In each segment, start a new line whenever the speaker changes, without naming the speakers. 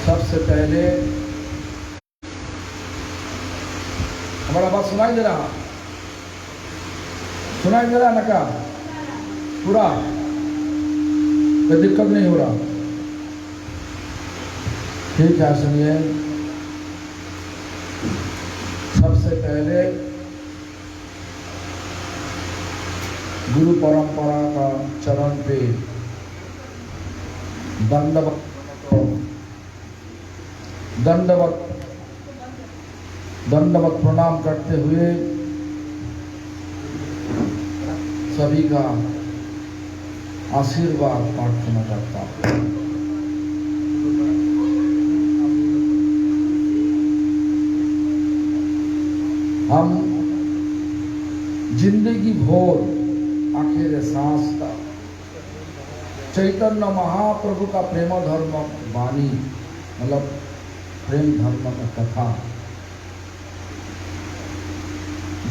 सबसे पहले हमारा बात सुनाई दे रहा, सुनाई दे रहा ना का पूरा, कोई दिक्कत नहीं हो रहा? ठीक है, सुनिए। सबसे पहले गुरु परंपरा का चरण पे दंडवत प्रणाम करते हुए सभी का आशीर्वाद प्रार्थना करता हूँ। हम जिंदगी भर आखिर सांस तक चैतन्य महाप्रभु का प्रेम धर्म वाणी मतलब प्रेम धर्म का कथा,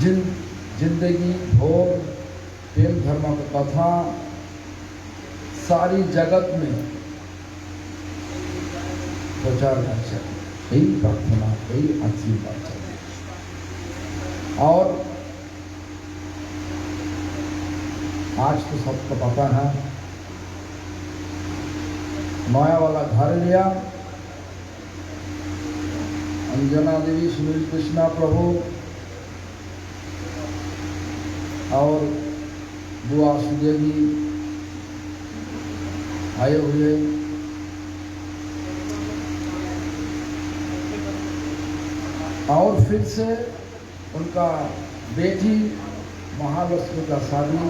जिंदगी भोग प्रेम धर्म का कथा सारी जगत में प्रचार कर सके, यही प्रार्थना, यही आशीर्वाद चाहिए। और आज तो सबको पता है, माया वाला घर लिया, अंजना देवी, सुनील कृष्णा प्रभु और बुआ सुदेवी आए हुए। और फिर से उनका बेटी महालक्ष्मी का शादी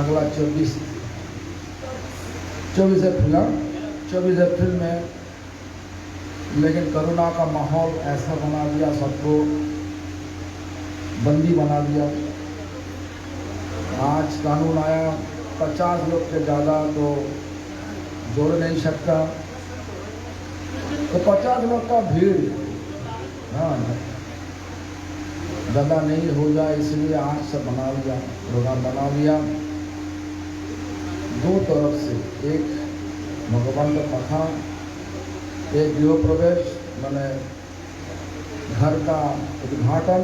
अगला 24 अप्रैल में, लेकिन कोरोना का माहौल ऐसा बना दिया, सबको बंदी बना दिया। आज कानून आया 50 लोग से ज़्यादा तो जोड़ नहीं सकता, तो 50 लोग का भीड़ ज़्यादा नहीं हो जाए, इसलिए आज से बना लिया, प्रोग्राम बना लिया। दो तरफ से, एक भगवान का कथा, एक गृह प्रवेश मैंने घर का उद्घाटन,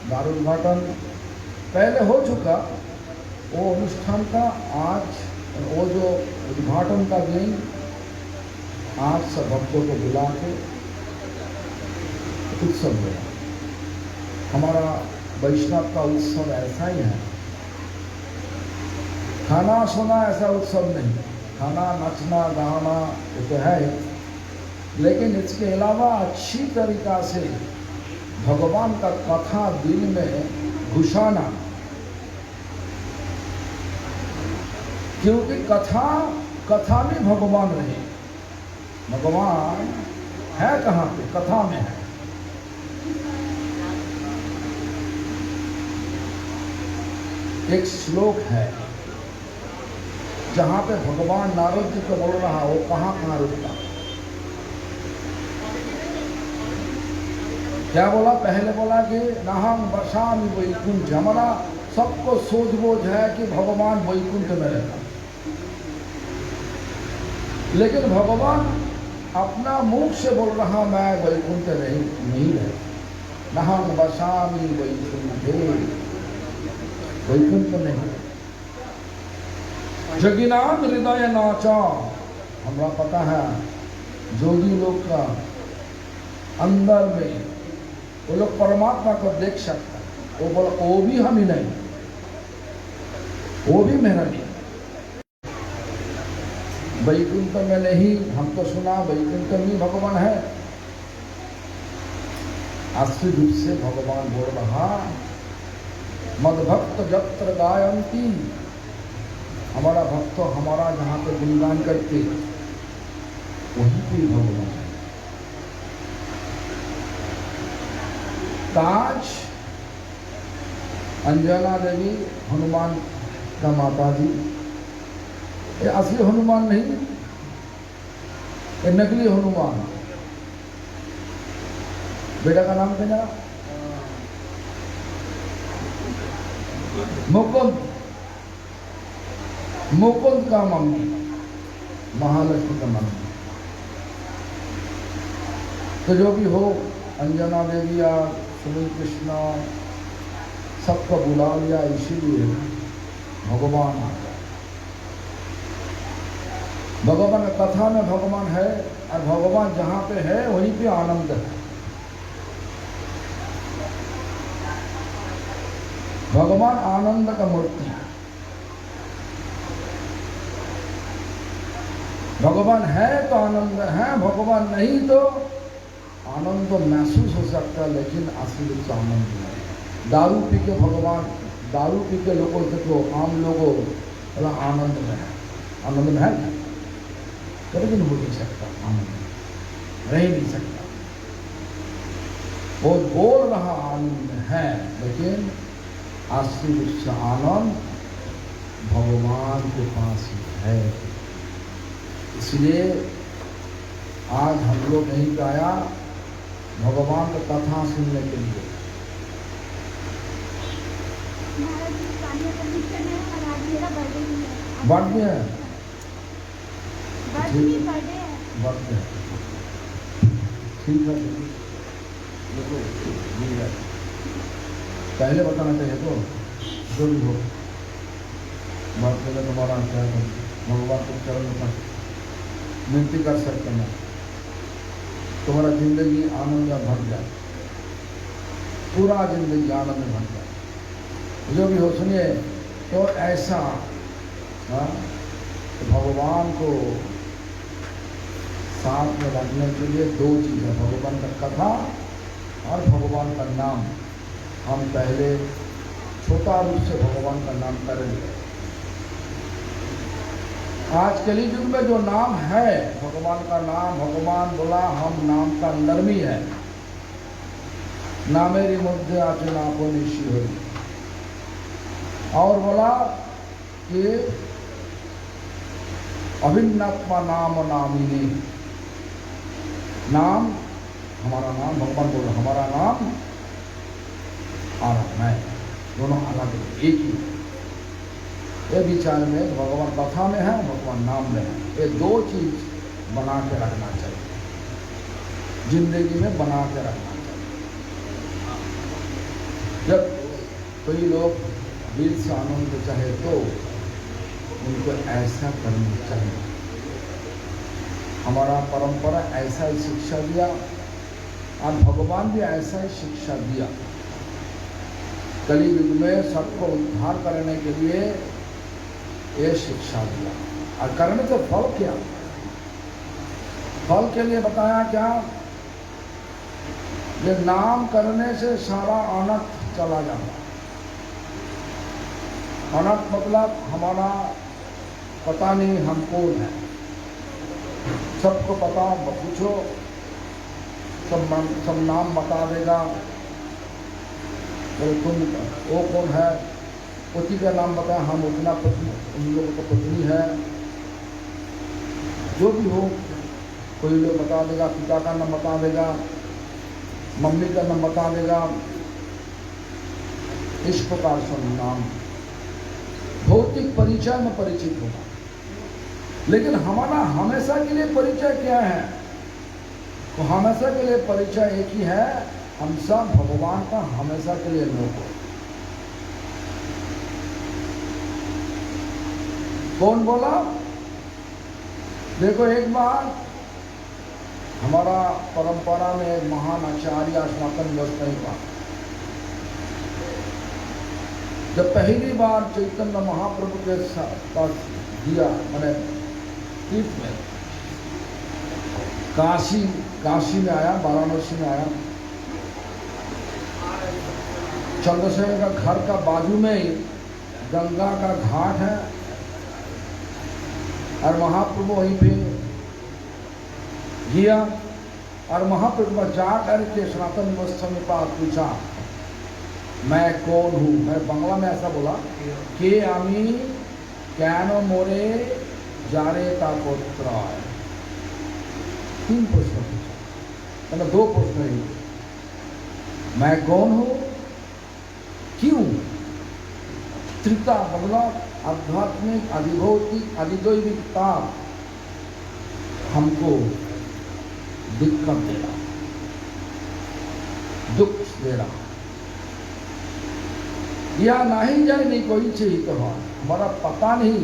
द्वार उद्घाटन पहले हो चुका, वो अनुष्ठान का आज वो जो उद्घाटन का दिन, आज सब भक्तों को बुला के उत्सव हुआ। हमारा वैष्णव का उत्सव ऐसा ही है, खाना सोना ऐसा उत्सव नहीं, खाना नचना गाना ये तो है, लेकिन इसके अलावा अच्छी तरीका से भगवान का कथा दिल में घुसाना, क्योंकि कथा में भगवान रहे। भगवान है कहाँ पे? कथा में है। एक श्लोक है जहाँ पे भगवान नारद जी को बोल रहा, वो कहाँ रुकता, क्या बोला? पहले बोला कि नाहम वशामि वैकुंठ। हमारा सबको सोच बोझ है कि भगवान वैकुंठ में रहता, लेकिन भगवान अपना मुख से बोल रहा मैं वैकुंठ नहीं रहता। नाहम वशामि वैकुंठे, वैकुंठ नहीं। जगिनान हृदय नाचा, हमरा पता है जोगी लोग का अंदर में वो लोग परमात्मा को देख सकता है। वो बोला वो भी हम ही नहीं, वो भी मेरा नहीं। वैकुंठ में नहीं, हम तो सुना वैकुंठ में भगवान है। असली रूप से भगवान बोल रहा, मदभक्त जत्र गायंती, हमारा भक्त हमारा जहाँ पे गुणगान करते वहीं पे भगवान है। ताज अंजना देवी हनुमान का माता जी, ये असली हनुमान नहीं, ये नकली हनुमान। बेटा का नाम क्या? मुकुंद का मम्मी, महालक्ष्मी का मम्मी। तो जो भी हो, अंजना देवी या सुनील कृष्णा सबको बुला लिया, इसीलिए भगवान आ गया। भगवान कथा में भगवान है, और भगवान जहाँ पे है वहीं पे आनंद है। भगवान आनंद का मूर्ति है। भगवान है तो आनंद है, भगवान नहीं तो आनंद तो महसूस हो सकता है, लेकिन असली रूप से आनंद नहीं। दारू पी के भगवान, दारू पी के लोगों से तो आम लोगों बोला आनंद में है, आनंद में है, लेकिन हो नहीं सकता, आनंद रह नहीं सकता। वो बोल रहा आनंद है, लेकिन असली रूप से आनंद भगवान के पास ही है। इसलिए आज हम लोग नहीं आया भगवान का कथा सुनने के लिए। बर्थडे है, बर्थडे ठीक है, देखो पहले बताना चाहिए तो जो भी हो। बर्थडे में तुम्हारा क्या है, भगवान को चरण में विनती कर सकते हैं, तुम्हारा जिंदगी आनंद में भर जाए, पूरा जिंदगी आनंद में भर जाए। जो भी हो सुनिए, तो ऐसा तो भगवान को साथ में रखने के लिए दो चीज़ है, भगवान का कथा और भगवान का नाम। हम पहले छोटा रूप से भगवान का नाम करेंगे। आज के युग में जो नाम है भगवान का नाम, भगवान बोला हम नाम का नरमी है, ना मेरी मुद्दे आचे ना को निशी हो। और बोला कि अभिन्नात्मा नाम नामिनी, नाम हमारा नाम, भगवान बोल हमारा नाम और मैं दोनों अलग एक ही। ये विचार में भगवान कथा में है, भगवान नाम में है। ये दो चीज बना के रखना चाहिए, जिंदगी में बना के रखना चाहिए। जब कोई लोग दिल से आनंद चाहे तो उनको ऐसा करना चाहिए। हमारा परंपरा ऐसा ही शिक्षा दिया और भगवान भी ऐसा ही शिक्षा दिया। कलियुग में सबको उद्धार करने के लिए ये शिक्षा दिया। और करने से फल क्या? फल के लिए बताया क्या? ये नाम करने से सारा अनर्थ चला जाता। अनर्थ मतलब हमारा पता नहीं हम कौन है, सबको पता, पूछो सब नाम बता देगा। तो तुम वो कौन है, पति का नाम बताया, हम उतना पत्नी, उन लोगों को पत्नी है, जो भी हो कोई लोग बता देगा, पिता का नाम बता देगा, मम्मी का नाम बता देगा। इस प्रकार से नाम भौतिक परिचय में परिचित होगा। लेकिन हमारा हमेशा के लिए परिचय क्या है? तो हमेशा के लिए परिचय एक ही है, हम सब भगवान का हमेशा के लिए लोग हो। कौन बोला? देखो एक बार हमारा परंपरा में एक महान आचार्य सनातन गोस्वामी का जब पहली बार चैतन्य महाप्रभु के पास दिया, मैंने तीर्थ में काशी में आया, वाराणसी में आया, चंद्रशेखर का घर का बाजू में ही गंगा का घाट है और महाप्रभु वहीं पे गया और महाप्रभु जा करके सनातन गोस्वामी पास पूछा, मैं कौन हूँ? मैं बांग्ला में ऐसा बोला कि आमी कैनो मोरे जारे ता पुत्र। 3 प्रश्न पूछा, मतलब 2 प्रश्न ही। मैं कौन हूँ, क्यों? त्रिता मतलब आध्यात्मिक, अधिभौतिक, अधिदैविकता हमको दिक्कत दे रहा, दुख दे रहा, या नहीं जाए नहीं कोई चीज तो हमारा पता नहीं,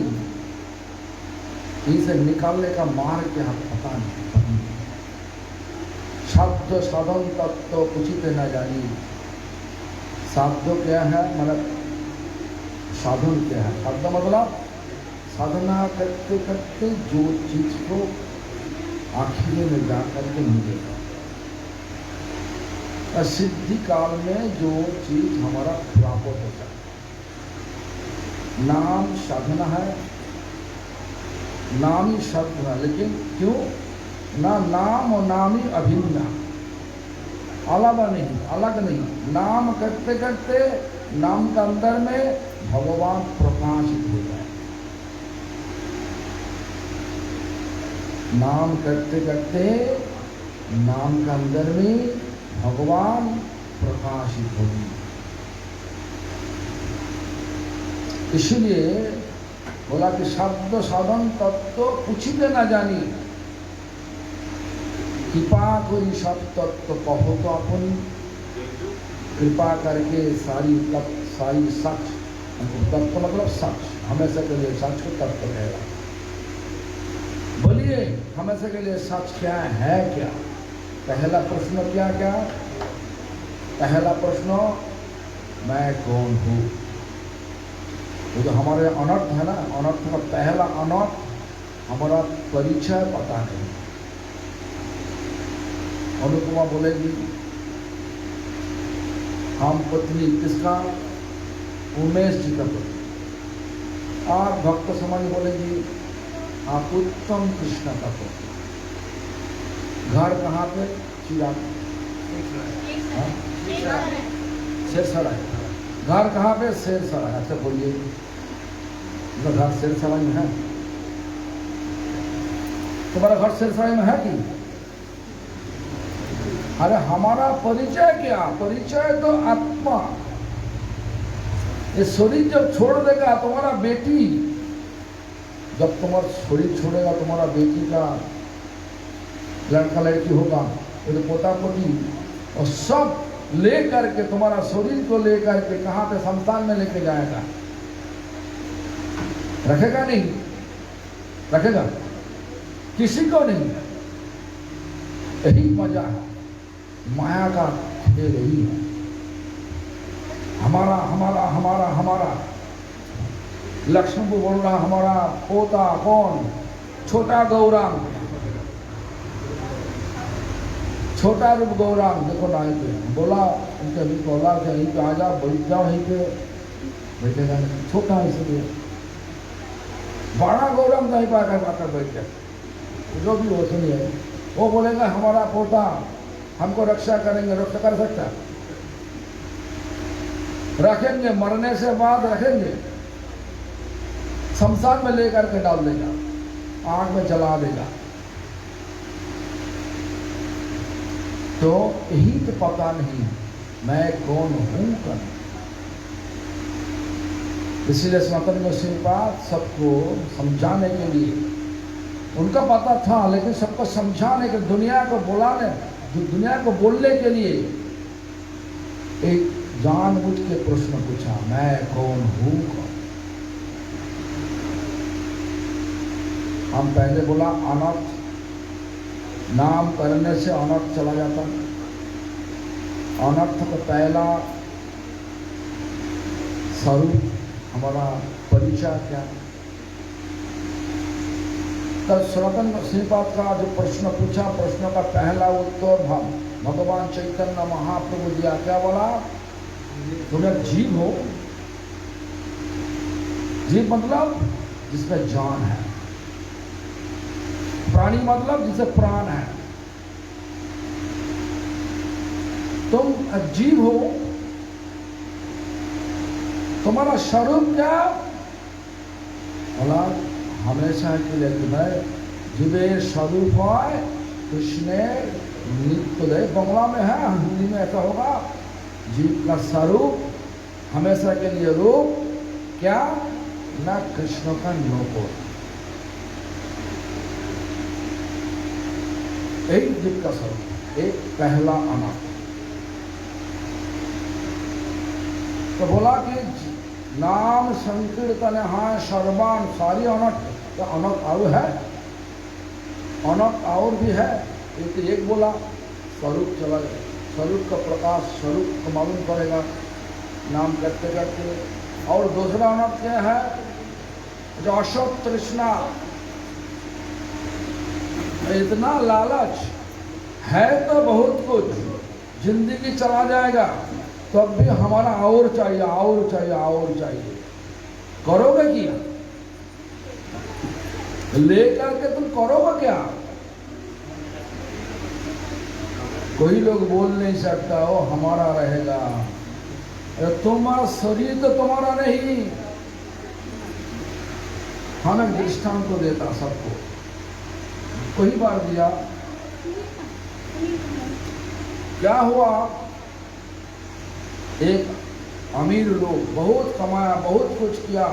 इसे निकालने का मार्ग क्या पता नहीं। शब्द साधन तत्व उचित न जानी। साध्य क्या है, मतलब साधन क्या है? शब्द मतलब साधना करते करते जो चीज को आखिर में जाकर के मिलेगा, सिद्धि काल में जो चीज हमारा प्राप्त हो जाए। नाम साधना है, नाम ही शब्द है, लेकिन क्यों ना नाम और नाम ही अभिन्न, अलग नहीं। नाम करते करते नाम के अंदर में भगवान प्रकाशित हो जाए। नाम करते करते नाम के अंदर में भगवान प्रकाशित होगी। इसलिए बोला कि शब्द साधन तत्व कुछ भी न जानी, कृपा कोई सब तत्व कहो तो अपन, कृपा करके सारी सच, तत्व मतलब सच, हमेशा के लिए सच को तत्व कहेगा। बोलिए हमेशा के लिए सच क्या है? क्या पहला प्रश्न क्या क्या? पहला प्रश्न मैं कौन हूँ? वो जो हमारे अनर्थ है ना, अनर्थ का पहला अनर्थ हमारा परिचय पता नहीं। अनुपमा बोलेगी हम पत्नी किसका? उमेश जी का पत्नी। और भक्त समाज बोलेगी आप उत्तम कृष्ण का पत्नी। घर कहाँ पे? चिराग शेरसराय। घर कहाँ पे? शेरसराय। अच्छा बोलिए घर शेरसराय में है? तुम्हारा घर शेरसराय में है कि? अरे हमारा परिचय क्या? परिचय तो आत्मा। ये शरीर जब छोड़ देगा तुम्हारा बेटी, जब तुम्हारा शरीर छोड़ेगा तुम्हारा बेटी का लड़का लड़की होगा, ये तो पोता पोती, और सब ले करके तुम्हारा शरीर को लेकर के कहाँ पे? शमशान में लेके जाएगा। रखेगा नहीं? रखेगा? किसी को नहीं। यही मजा है, माया का खेल यही है। हमारा हमारा हमारा हमारा। लक्ष्मण को बोल रहा हमारा पोता कौन? छोटा गौरांग, छोटा रूप गौरांग। देखो ना यहीं पे बोला उनके अभी बोला कि यहीं पे आ जाओ, बैठ जाओ यहीं पे। बैठेगा नहीं, छोटा है इसलिए। बड़ा गौरांग नहीं पाकर बैठ जाए, जो भी हो सुनिए। वो बोलेगा हमारा पोता हमको रक्षा करेंगे। रक्षा कर सकता? रखेंगे, मरने से बाद रखेंगे, शमशान में लेकर के डाल देगा, आग में जला देगा। तो यही तो पता नहीं मैं कौन हूं का। इसीलिए सनातन गोस्वामी सबको समझाने के लिए, उनका पता था लेकिन सबको समझाने के, दुनिया को बुलाने, दुनिया को बोलने के लिए एक जानबूझ के प्रश्न पूछा, मैं कौन हूं का। हम पहले बोला अनर्थ, नाम करने से अनर्थ चला जाता। अनर्थ का पहला स्वरूप हमारा परिचय क्या? तब सनातन श्रीपाद का जो प्रश्न पूछा, प्रश्न का पहला उत्तर भगवान चैतन्य महाप्रभु दिया। क्या बोला? तुम एक जीव हो। जीव मतलब जिसमें जान है, प्राणी मतलब जिसे प्राण है। तुम एक जीव हो, तुम्हारा स्वरूप क्या? बोला हमेशा के लिए तुम्हें जीवे स्वरूप है कृष्ण नित्य। बंगला में है, हिंदी में ऐसा होगा, जीव का स्वरूप हमेशा के लिए रूप क्या? न कृष्ण का लोको। एक जीव का स्वरूप, एक पहला अनर्थ। तो बोला कि नाम संकीर्तन है सर्वान, सारी अनर्थ। तो अनर्थ और है, अनर्थ और भी है। एक बोला स्वरूप चला गया, स्वरूप का प्रकाश, स्वरूप को मालूम करेगा नाम करते करते। और दूसरा अनर्थ क्या है? जो अशोक तृष्णा, इतना लालच है तो बहुत कुछ, जिंदगी चला जाएगा तब भी हमारा और चाहिए, और चाहिए, और चाहिए। करोगे क्या? लेकर के तुम करोगे क्या? कोई लोग बोल नहीं सकता हो हमारा रहेगा। अरे तुम्हारा शरीर तो तुम्हारा नहीं। हम एक दृष्टांत को देता सबको। उसको ही मार दिया। क्या हुआ, एक अमीर लोग बहुत कमाया, बहुत कुछ किया,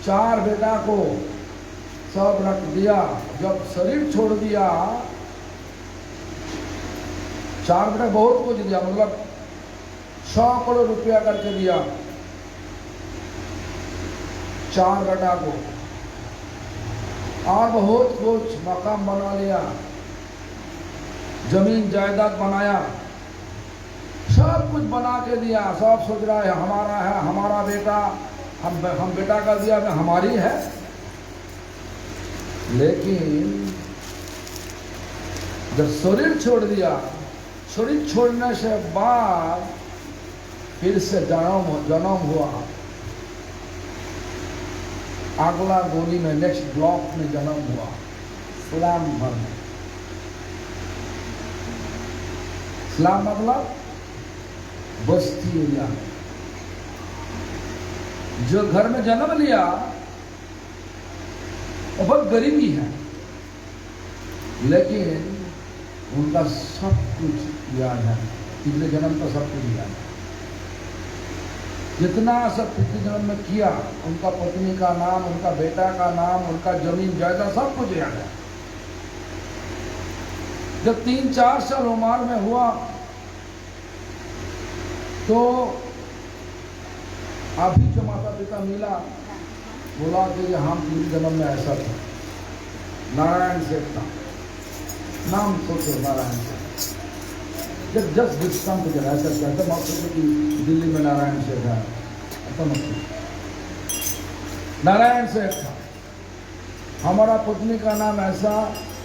4 बेटा को सब रख दिया। जब शरीर छोड़ दिया, 4 बेटा बहुत कुछ दिया, मतलब 100 करोड़ रुपया करके दिया 4 बेटा को, और बहुत कुछ मकान बना लिया, जमीन जायदाद बनाया, सब कुछ बना के दिया। सब सोच रहा है हमारा बेटा, हम बेटा का दिया तो हमारी है। लेकिन जब शरीर छोड़ दिया, शरीर छोड़ने से बाद फिर से जन्म हुआ, अगला गोली में, नेक्स्ट ब्लॉक में जन्म हुआ, इस्लाम धर्म। इस्लाम मतलब बस्ती एरिया। जो घर में जन्म लिया वो बहुत गरीबी है, लेकिन उनका सब कुछ याद है, पिछले जन्म का सब कुछ याद है। जितना सब पिछले जन्म में किया, उनका पत्नी का नाम, उनका बेटा का नाम, उनका जमीन जायदाद सब कुछ याद है। जब 3-4 साल उम्र में हुआ तो अभी जो माता पिता मिला, बोला कि हम पिछले जन्म में ऐसा था, नारायण सेठ था, नाम सोचो नारायण सेठ। जब जस्ट डिस्काउंट कुछ ऐसा कहते, मत सोचो कि दिल्ली में नारायण सेठ है, ऐसा मत सोचो। नारायण सेठ था, हमारा पत्नी का नाम ऐसा,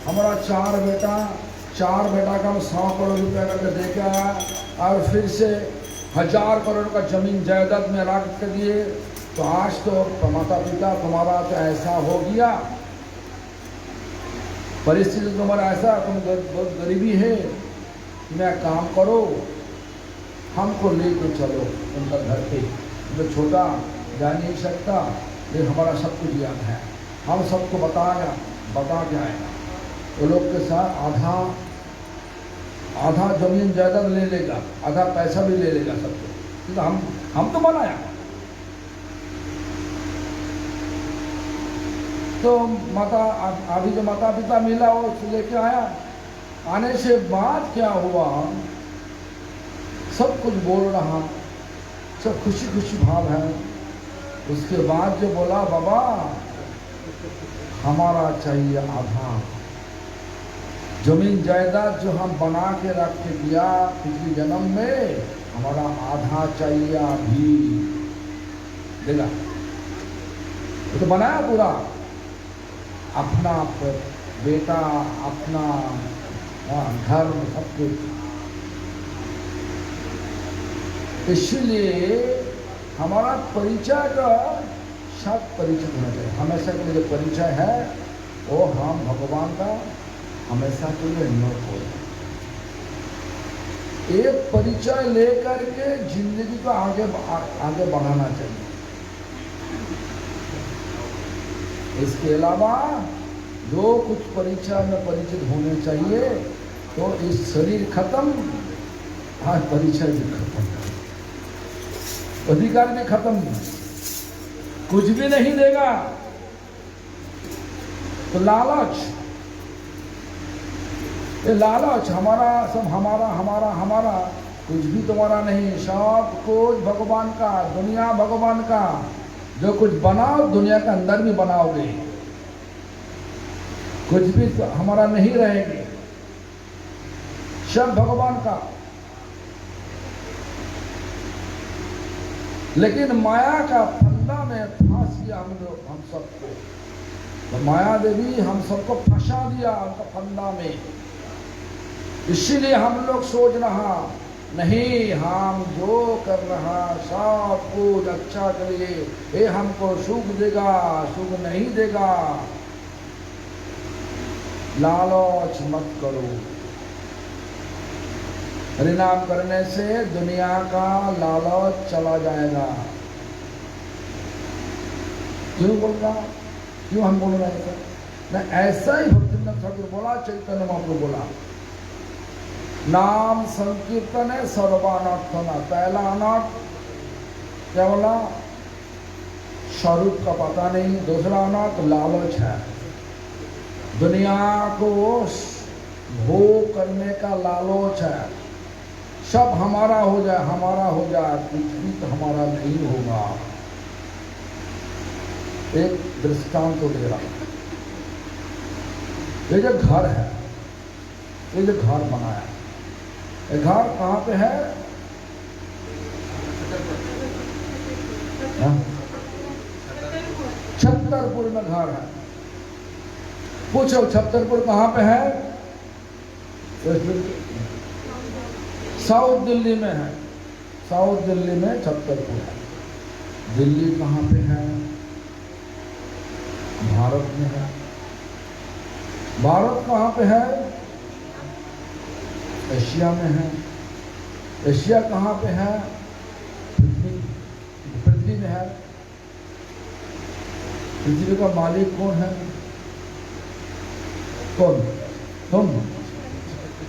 हमारा 4 बेटा का हम 100 करोड़ रुपया करके दे के आया, और फिर से 1000 करोड़ का जमीन जायदाद में रख के दिए। तो आज तो माता पिता तुम्हारा तो ऐसा हो गया, परिस्थिति तुम्हारा ऐसा, तुम बहुत गरीबी है, मैं काम करो, हमको लेके चलो उनका घर पे। तो छोटा जा नहीं सकता, लेकिन हमारा सब कुछ याद है, हम सबको बता के आएगा। वो लोग के साथ आधा जमीन जायदाद ले लेगा, आधा पैसा भी ले लेगा सबको, तो हम तो बनाया। तो अभी जो माता पिता मिला वो लेके आया। आने से बाद क्या हुआ, सब कुछ बोल रहा, सब खुशी भाव है। उसके बाद जो बोला, बाबा हमारा चाहिए आधा जमीन जायदाद जो हम बना के रख के दिया पिछले जन्म में, हमारा आधा चाहिए अभी। देखा, तो बनाया पूरा, अपना बेटा, अपना घर, सब कुछ। इसलिए हमारा परिचय का सब परिचित होना चाहिए। हमेशा के लिए जो परिचय है वो हम भगवान का हमेशा के लिए न हो। एक परिचय लेकर के जिंदगी को आगे बढ़ाना चाहिए। इसके अलावा जो कुछ परिचय में परिचित होने चाहिए, तो इस शरीर खत्म, आज परिचय भी खत्म, अधिकार भी खत्म, कुछ भी नहीं देगा। तो लालच, ये लालच, हमारा सब हमारा, कुछ भी तुम्हारा नहीं, सब कुछ भगवान का, दुनिया भगवान का। जो कुछ बनाओ दुनिया के अंदर भी बनाओगे, कुछ भी तो हमारा नहीं रहेंगे, सब भगवान का। लेकिन माया का फंदा में फंस गया हम सबको। तो माया देवी हम सबको फंसा दिया उनका फंदा में। इसीलिए हम लोग सोच रहा नहीं, हम जो कर रहा सब कुछ अच्छा करिए, ये हमको सुख देगा, सुख नहीं देगा। लालच मत करो। हरिनाम करने से दुनिया का लालच चला जाएगा। क्यों बोल रहा, क्यों हम बोल रहे हैं? ना ऐसा ही भक्तिनाथ ठाकुर बोला, चैतन्य महाप्रभु बोला, नाम संकीर्तन है सर्वानर्थना। पहला अनर्थ क्या बोला? स्वरूप का पता नहीं। दूसरा अनर्थ लालच है, दुनिया को भोग करने का लालच है। सब हमारा हो जाए, हमारा हो जाए, कुछ भी तो हमारा नहीं होगा। एक दृष्टांत तो दे रहा हूं। ये जो घर है, ये जो घर बनाया, ये घर कहाँ पे है? छतरपुर में घर है। पूछो छतरपुर कहाँ पे है? साउथ दिल्ली में है। साउथ दिल्ली में छतरपुर है। दिल्ली कहाँ पे है? भारत में है। भारत कहाँ पे है? एशिया में है। एशिया कहाँ पे है? पृथ्वी में है। पृथ्वी का मालिक कौन है? कौन? तुम?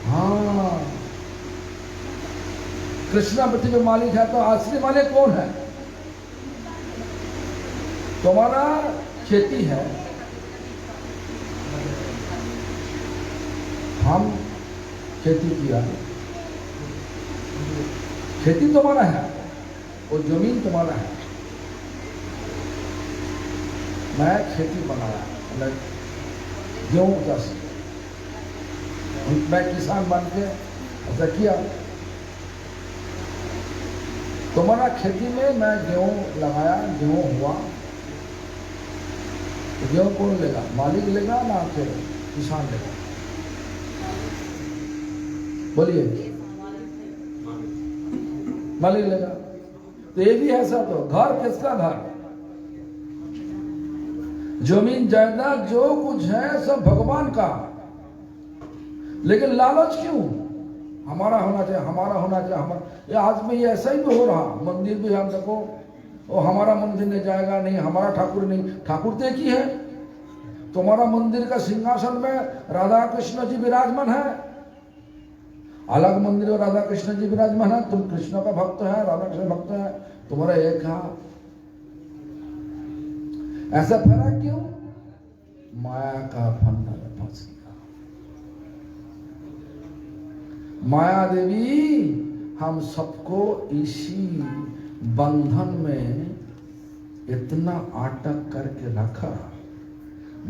हाँ, कृष्णा पृथ्वी का मालिक है, तो असली मालिक कौन है? तुम्हारा खेती है, हम खेती किया, खेती तुम्हारा है और जमीन तुम्हारा है। मैं खेती बनाया, मतलब गेहूं चाष, मैं किसान बन के ऐसा किया। तुम्हारा खेती में मैं गेहूं लगाया, गेहूं हुआ, तो गेहूं कौन लेगा? मालिक लेगा ना फिर किसान लेगा? बोलिए, मालिक लेगा। तो ये भी ऐसा, तो घर किसका? घर, जमीन जायदाद जो कुछ है सब भगवान का। लेकिन लालच क्यों? हमारा होना चाहिए, हमारा होना चाहिए, हमारा। ये आज में ये ऐसा ही तो हो रहा। मंदिर भी हम देखो, वो हमारा मंदिर नहीं जाएगा, नहीं हमारा ठाकुर नहीं। ठाकुर तो एक ही है। तुम्हारा मंदिर का सिंहासन में राधा कृष्ण जी विराजमान है, अलग मंदिर में राधा कृष्ण जी विराजमान है। तुम कृष्ण का भक्त है, राधा कृष्ण भक्त है, तुम्हारा एक है। ऐसा फर्क क्यों? माया का फंदा में फंस गया। माया देवी हम सबको इसी बंधन में इतना अटक करके रखा।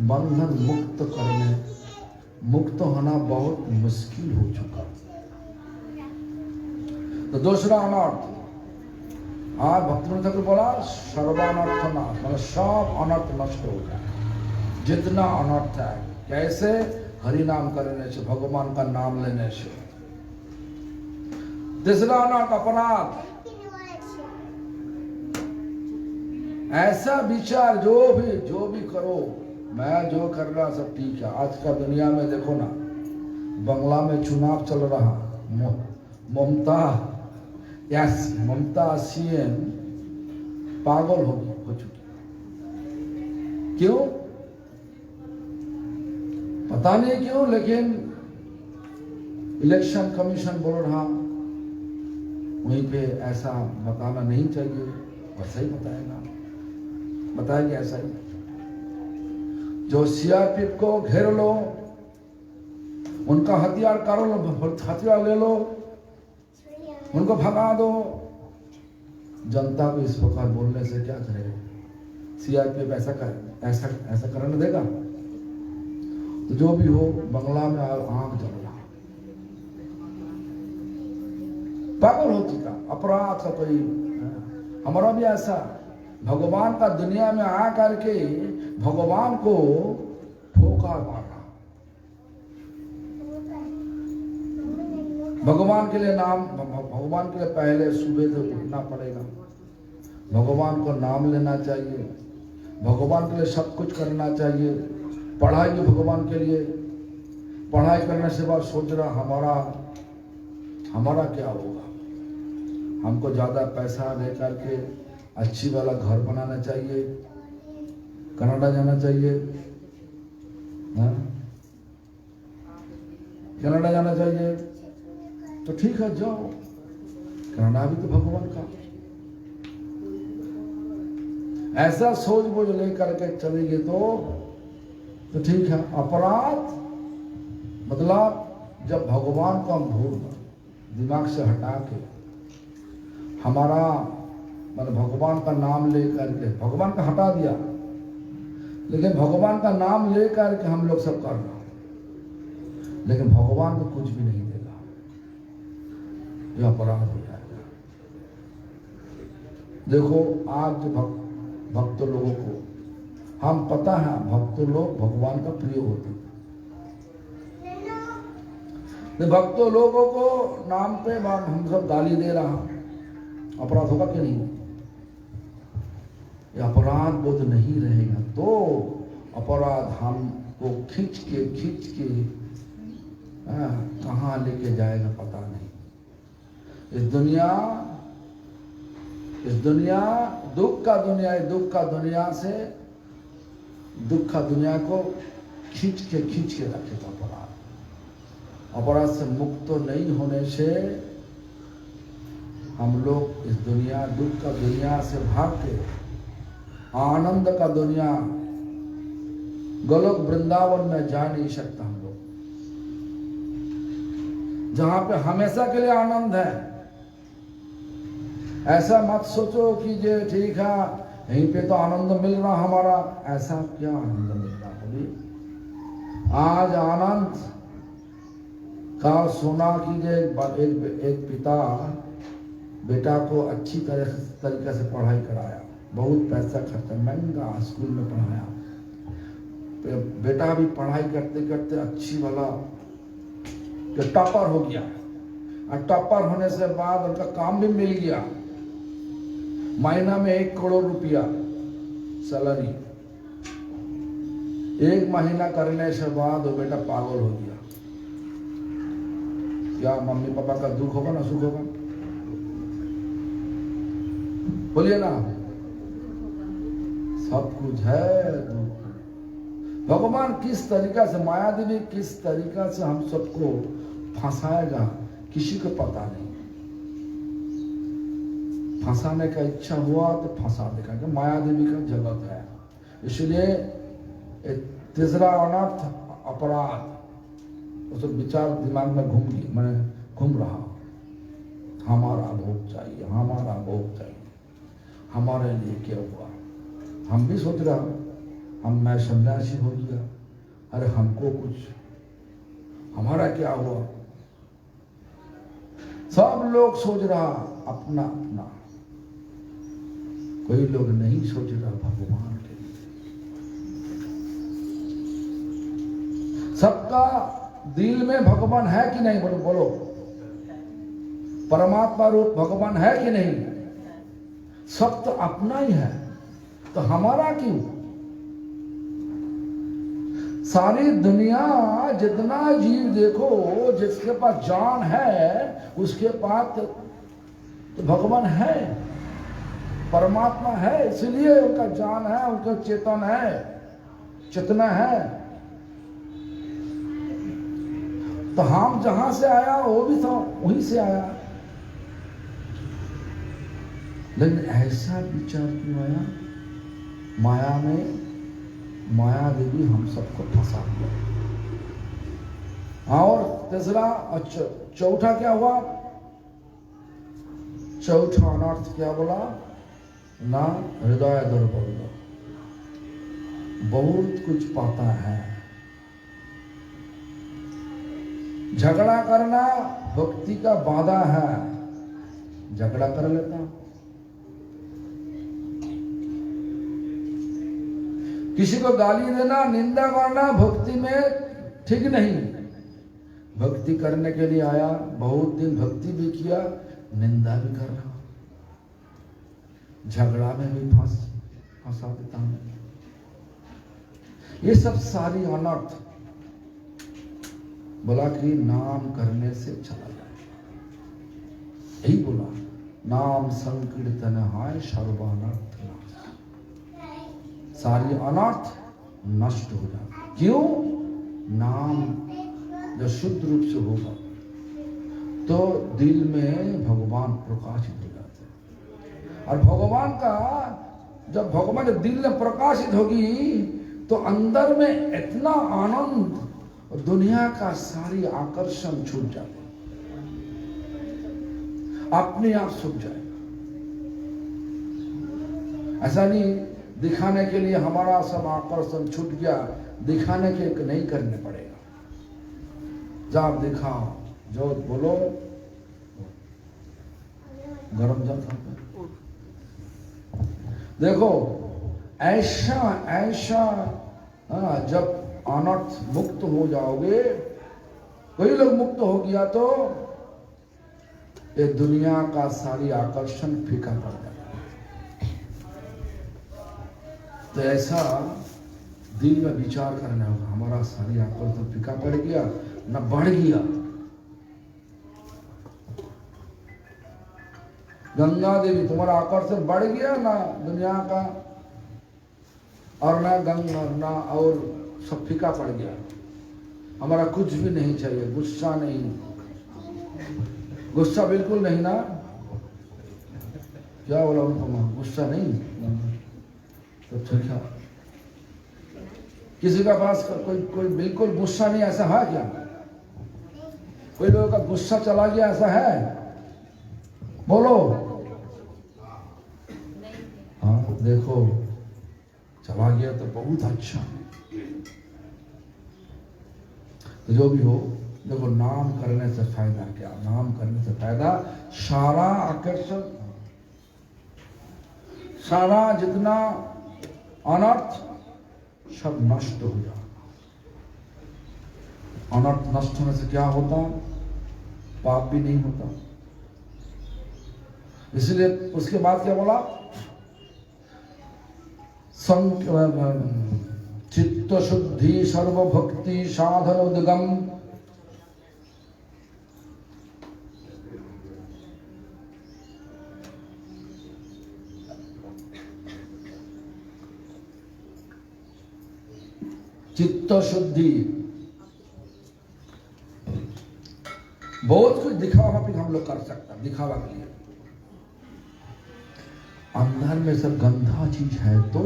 बंधन मुक्त करने, मुक्त होना बहुत मुश्किल हो चुका। तो दूसरा अनर्थ, आज भक्तिनाथ ठाकुर बोला सर्वानर्थ नाश, मतलब सब अनर्थ नष्ट हो जाए। जितना अनर्थ है, कैसे? हरि नाम करने से, भगवान का नाम लेने से। तीसरा अनर्थ अपराध, ऐसा विचार जो भी करो, मैं जो कर रहा सब ठीक है। आज का दुनिया में देखो ना, बंगला में चुनाव चल रहा, ममता सीएम पागल हो चुकी। क्यों? पता नहीं क्यों, लेकिन इलेक्शन कमीशन बोल रहा वहीं पे ऐसा बताना नहीं चाहिए, वैसा ही बताएगी ऐसा ही। जो सीआरपीएफ को घेर लो, उनका हथियार कारो लो, हथियार ले लो, उनको भगा दो। जनता को इस प्रकार बोलने से क्या करेगा? सीआरपीएफ ऐसा करने देगा? तो जो भी हो, बंगला में आग जल रहा, पागल हो चुका। अपराध का कोई, हमारा भी ऐसा, भगवान का दुनिया में आ करके भगवान को ठोकर मारना। भगवान के लिए नाम, भगवान के लिए पहले सुबह से उठना पड़ेगा, भगवान को नाम लेना चाहिए, भगवान के लिए सब कुछ करना चाहिए। पढ़ाई भी भगवान के लिए, पढ़ाई करने से बाद सोच रहा हमारा क्या होगा? हमको ज़्यादा पैसा दे करके अच्छी वाला घर बनाना चाहिए, कनाडा जाना चाहिए, हाँ? कनाडा जाना चाहिए तो ठीक है, जाओ, कनाडा भी तो भगवान का। ऐसा सोच बोझ लेकर के चलेंगे तो ठीक है। अपराध मतलब जब भगवान को हम भूल दिमाग से हटा के हमारा मतलब भगवान का नाम लेकर के, भगवान का हटा दिया, लेकिन भगवान का नाम लेकर के हम लोग सब कर रहे, लेकिन भगवान को कुछ भी नहीं देगा, यह अपराध हो जाएगा। देखो आज जो भक्त लोगों को हम पता है, भक्त लोग भगवान का प्रिय होते, भक्तों लोगों को नाम पे हम सब गाली दे रहा, अपराध होगा कि नहीं? ये अपराध बोध नहीं रहेगा तो अपराध हमको खींच के कहाँ लेके जाएगा पता नहीं। इस दुनिया दुख का दुनिया से दुख का दुनिया को खींच के रखेगा। अपराध से मुक्त तो नहीं होने से हम लोग इस दुनिया दुख का दुनिया से भाग के आनंद का दुनिया गोलोक वृंदावन में जा नहीं सकता। हम लोग जहां पे हमेशा के लिए आनंद है, ऐसा मत सोचो कि जे ठीक है यहीं पे तो आनंद मिल रहा हमारा, ऐसा क्या आनंद मिल रहा? बोलिए आज आनंद का सुना कि एक पिता बेटा को अच्छी तरीके से पढ़ाई कराया, बहुत पैसा खर्चा, महंगा स्कूल में पढ़ाया, बेटा भी पढ़ाई करते करते अच्छी वाला टॉपर हो गया, और टॉपर होने से बाद उनका काम भी मिल गया, महीना में 1 करोड़ रुपया सैलरी। 1 महीना करने से बाद वो बेटा पागल हो गया। क्या मम्मी पापा का दुख होगा ना सुख होगा? बोलिए ना, सब कुछ है दुख। भगवान किस तरीका से, माया देवी किस तरीका से हम सबको फंसाएगा किसी को पता नहीं। फंसाने का इच्छा हुआ तो फंसा देगा, कि माया देवी का जगत है। इसलिए तीसरा अनर्थ अपराध उस विचार दिमाग में घूम रहा, हमारा भोग चाहिए, हमारा भोग चाहिए, हमारे लिए क्या हुआ? हम भी सोच रहा मैं सन्यासी हो गया, अरे हमको कुछ, हमारा क्या हुआ? सब लोग सोच रहा अपना अपना, कोई लोग नहीं सोच रहा भगवान के लिए। सबका दिल में भगवान है कि नहीं? बोलो परमात्मा रूप भगवान है कि नहीं? सब तो अपना ही है, तो हमारा क्यों? सारी दुनिया जितना जीव देखो, जिसके पास जान है उसके पास तो भगवान है, परमात्मा है, इसलिए उनका जान है, उनका चेतन है, चेतना है। तो हम जहां से आया वो भी तो वहीं से आया, लेकिन ऐसा विचार क्यों आया? माया में माया देवी हम सबको फंसा दिया। और तीसरा चौथा क्या हुआ? चौथा अनर्थ क्या बोला ना? हृदय दुर्बल, बहुत कुछ पाता है। झगड़ा करना भक्ति का बाधा है, झगड़ा कर लेता। किसी को गाली देना, निंदा करना भक्ति में ठीक नहीं। भक्ति करने के लिए आया, बहुत दिन भक्ति भी किया, निंदा भी कर रहा, झगड़ा में भी फंसा देता हूं। ये सब सारी अनर्थ बोला कि नाम करने से चला जाए, यही बोला, नाम संकीर्तन हाय सर्वानर्थ नाश। सारी अनर्थ नष्ट हो जाए। क्यों? नाम जब शुद्ध रूप से होगा तो दिल में भगवान प्रकाशित हो जाते हैं। और भगवान का जब दिल में प्रकाशित होगी तो अंदर में इतना आनंद, दुनिया का सारी आकर्षण छूट जाते, अपने आप सूख जाएगा। ऐसा नहीं दिखाने के लिए हमारा सब आकर्षण छूट गया, दिखाने के नहीं करने पड़ेगा। जब दिखाओ, जो बोलो गरम जल खाते। देखो ऐसा जब अनर्थ मुक्त हो जाओगे, कोई लोग मुक्त हो गया तो ये दुनिया का सारी आकर्षण फीका पड़ जाएगा। तो ऐसा दिल में विचार करना होगा, हमारा सारी आकर्षण फीका पड़ गया न बढ़ गया। गंगा देवी, तुम्हारा आकर्षण बढ़ गया ना दुनिया का, और ना गंगा ना और सब फीका पड़ गया। हमारा कुछ भी नहीं चाहिए, गुस्सा नहीं, गुस्सा बिल्कुल नहीं ना। क्या बोला उनको, गुस्सा नहीं तो अच्छा। किसी का पास कोई बिल्कुल गुस्सा नहीं, ऐसा है क्या? कोई लोगों का गुस्सा चला गया, ऐसा है? बोलो। हाँ देखो, चला गया तो बहुत अच्छा। तो जो भी हो, देखो नाम करने से फायदा क्या? नाम करने से फायदा सारा आकर्षण, सारा जितना अनर्थ सब नष्ट हो जाएगा। अनर्थ नष्ट होने से क्या होता? पाप भी नहीं होता। इसलिए उसके बाद क्या बोला? चित्त शुद्धि सर्वभक्ति साधन उद्गम। चित्त शुद्धि, बहुत कुछ दिखावा भी हम लोग कर सकते हैं, दिखावा के लिए। अंदर में सब गंदा चीज है तो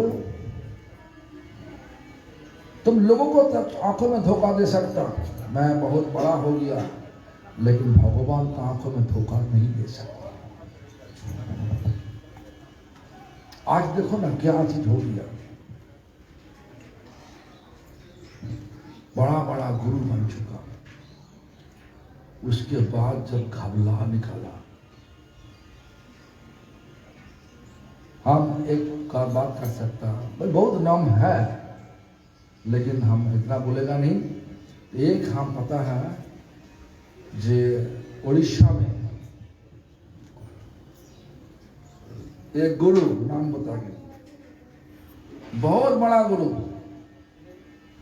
तुम लोगों को आंखों में धोखा दे सकता, मैं बहुत बड़ा हो गया, लेकिन भगवान का आंखों में धोखा नहीं दे सकता। आज देखो ना क्या चीज हो गया, बड़ा बड़ा गुरु बन चुका, उसके बाद जब घबला निकाला। हम एक का बात कर सकता, भाई बहुत नाम है, लेकिन हम इतना बोलेगा नहीं। एक हम पता है, जे उड़ीसा में एक गुरु, नाम बता के, बहुत बड़ा गुरु,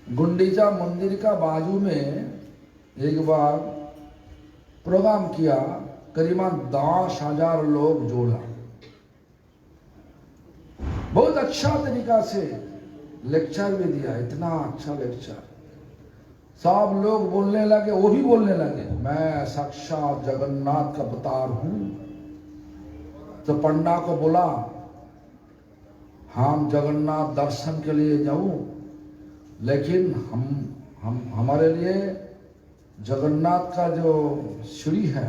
गुंडीचा मंदिर का बाजू में एक बार प्रोग्राम किया, करीबन 10,000 लोग जोड़ा। बहुत अच्छा तरीका से लेक्चर भी दिया, इतना अच्छा लेक्चर। सब लोग बोलने लगे, वो भी बोलने लगे, मैं साक्षात जगन्नाथ का अवतार हूं। तो पंडा को बोला, हम जगन्नाथ दर्शन के लिए जाऊं, लेकिन हमारे लिए जगन्नाथ का जो सीढ़ी है,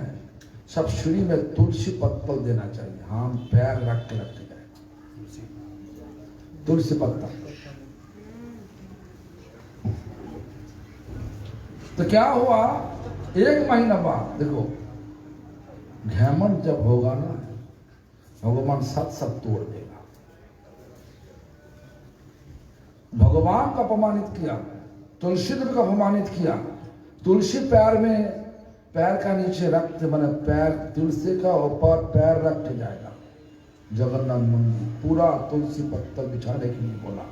सब सीढ़ी में तुलसी पत्तल देना चाहिए। हम पैर रख के जाए तुलसी पत्ता। तो क्या हुआ, 1 महीना बाद देखो, घमंड जब होगा ना, भगवान सब तोड़ देगा। भगवान का अपमानित किया, तुलसी का अपमानित किया। तुलसी पैर में, पैर का नीचे रख, मैंने पैर तुलसी का ऊपर पैर रख के जाएगा। जगन्नाथ मंदिर पूरा तुलसी पत्थर बिछाने के लिए बोला।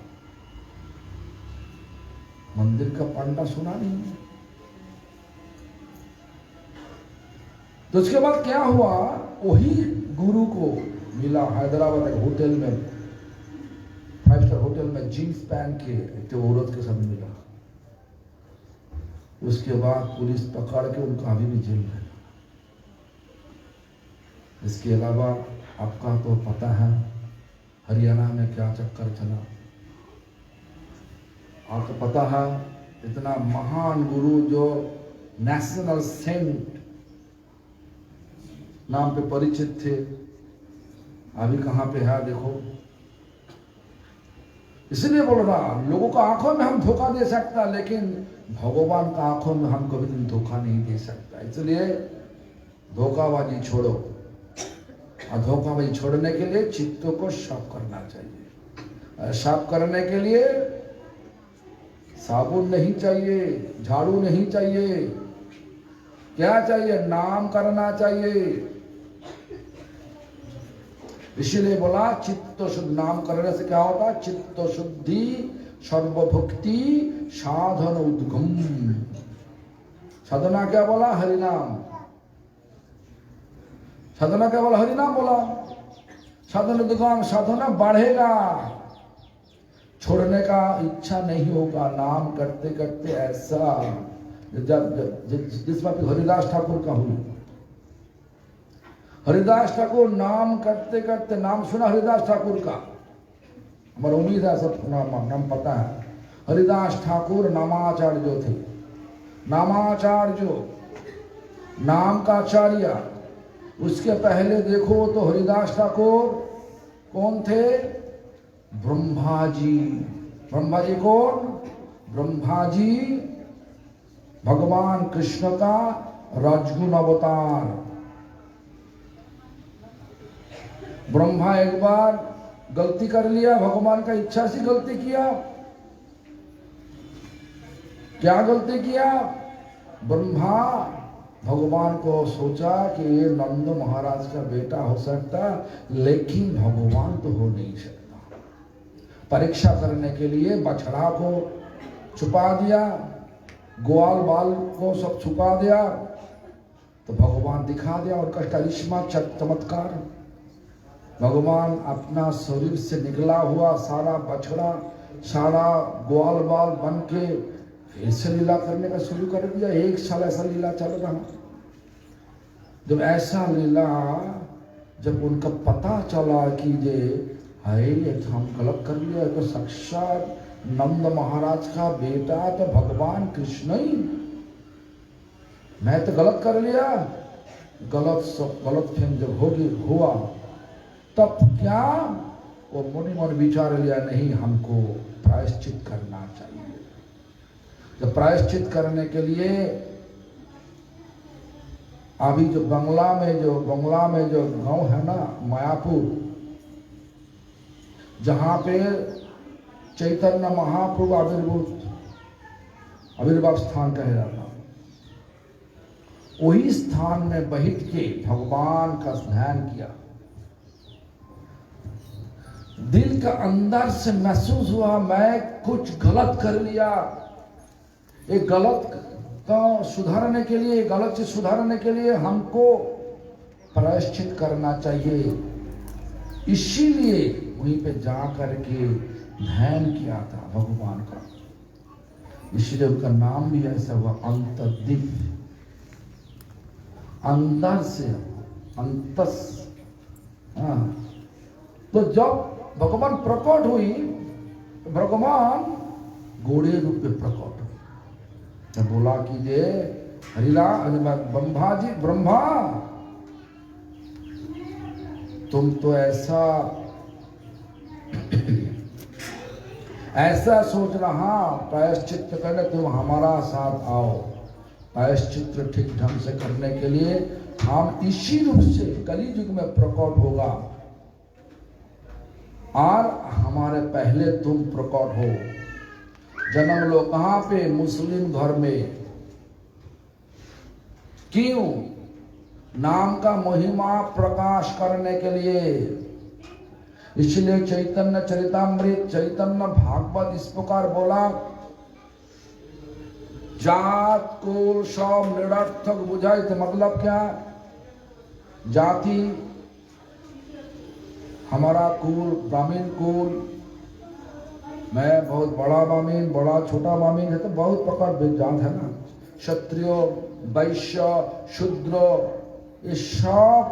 मंदिर का पंडा सुना नहीं। तो उसके बाद क्या हुआ, वही गुरु को मिला हैदराबाद एक होटल में, 5 स्टार होटल में, जीन्स पहन के एक औरत के साथ मिला। उसके बाद पुलिस पकड़ के उनका अभी भी जेल है। इसके अलावा आपका तो पता है हरियाणा में क्या चक्कर चला। आपको पता है इतना महान गुरु जो नेशनल सेंट नाम पे परिचित थे, अभी कहाँ पे है देखो। इसलिए बोल रहा, लोगों का आंखों में हम धोखा दे सकता, लेकिन भगवान का आंखों में हम कभी दिन धोखा नहीं दे सकता। इसलिए धोखाबाजी छोड़ो, और धोखाबाजी छोड़ने के लिए चित्तों को साफ करना चाहिए। साफ करने के लिए साबुन नहीं चाहिए, झाड़ू नहीं चाहिए, क्या चाहिए? नाम करना चाहिए। इसीलिए बोला चित्त शुद्ध, नाम करने से क्या होता है? चित्त शुद्धि, सर्वभक्ति, साधन उद्गम। साधना क्या बोला? हरिनाम। साधना क्या बोला? हरिनाम बोला। साधन उद्गम, साधना बढ़ेगा, छोड़ने का इच्छा नहीं होगा। नाम करते करते ऐसा जिस बात हरिदास ठाकुर का हुई। हरिदास ठाकुर नाम करते करते, नाम सुना हरिदास ठाकुर का? हमारा उम्मीद है सब नाम पता है। हरिदास ठाकुर नामाचार्य जो थे, नामाचार्य नाम का आचार्य। उसके पहले देखो तो हरिदास ठाकुर कौन थे? ब्रह्मा जी। ब्रह्मा जी कौन? ब्रह्मा जी भगवान कृष्ण का राजगुण अवतार। ब्रह्मा एक बार गलती कर लिया, भगवान का इच्छा से गलती किया। क्या गलती किया? ब्रह्मा भगवान को सोचा कि ये नंद महाराज का बेटा हो सकता, लेकिन भगवान तो हो नहीं सकता। परीक्षा करने के लिए बछड़ा को छुपा दिया, ग्वाल बाल को सब छुपा दिया, तो भगवान दिखा दिया उनका करिश्मा, चमत्कार। भगवान अपना शरीर से निकला हुआ सारा बछड़ा, सारा ग्वाल बाल बन के फिर से लीला करने का शुरू कर दिया। 1 साल ऐसा लीला चल रहा। जब ऐसा लीला, जब उनका पता चला कि ये हम गलत कर लिया, तो साक्षात नंद महाराज का बेटा तो भगवान कृष्ण ही, मैं तो गलत कर लिया। गलत फिल्म जब हुआ, तब क्या वो मुनि मन विचार लिया, नहीं हमको प्रायश्चित करना चाहिए। जब प्रायश्चित करने के लिए अभी जो बंगला में जो गांव है ना, मायापुर, जहां पे चैतन्य महाप्रभु आविर्भाव स्थान कहा जाता, वही स्थान में बैठ के भगवान का ध्यान किया। दिल का अंदर से महसूस हुआ मैं कुछ गलत कर लिया। एक गलत को सुधारने के लिए, गलत से सुधारने के लिए हमको प्रायश्चित करना चाहिए। इसीलिए वहीं पे जा करके ध्यान किया था भगवान का। इसलिए उनका नाम भी ऐसा हुआ, अंतर्दीप। अंदर से अंतस। तो जब भगवान प्रकट हुई, तो भगवान घोड़े रूप में प्रकट हुई। तो बोला कि ब्रह्मा तुम तो ऐसा सोच रहा, प्रायश्चित करने तुम हमारा साथ आओ। प्रायश्चित ठीक ढंग से करने के लिए हम इसी रूप से कलियुग में प्रकट होगा, और हमारे पहले तुम प्रकट हो। जन्म लो कहां पे? मुस्लिम घर में। क्यों? नाम का महिमा प्रकाश करने के लिए। इसलिए चैतन्य चरितामृत, चैतन्य भागवत इस प्रकार बोला, जात कुल सब निरर्थक बुझाई थे। मतलब क्या? जाति, हमारा कुल ब्राह्मण कुल, मैं बहुत बड़ा ब्राह्मण, बड़ा छोटा ब्राह्मण है, तो बहुत प्रकार जात है ना। क्षत्रियो, वैश्य, शूद्र, ये सब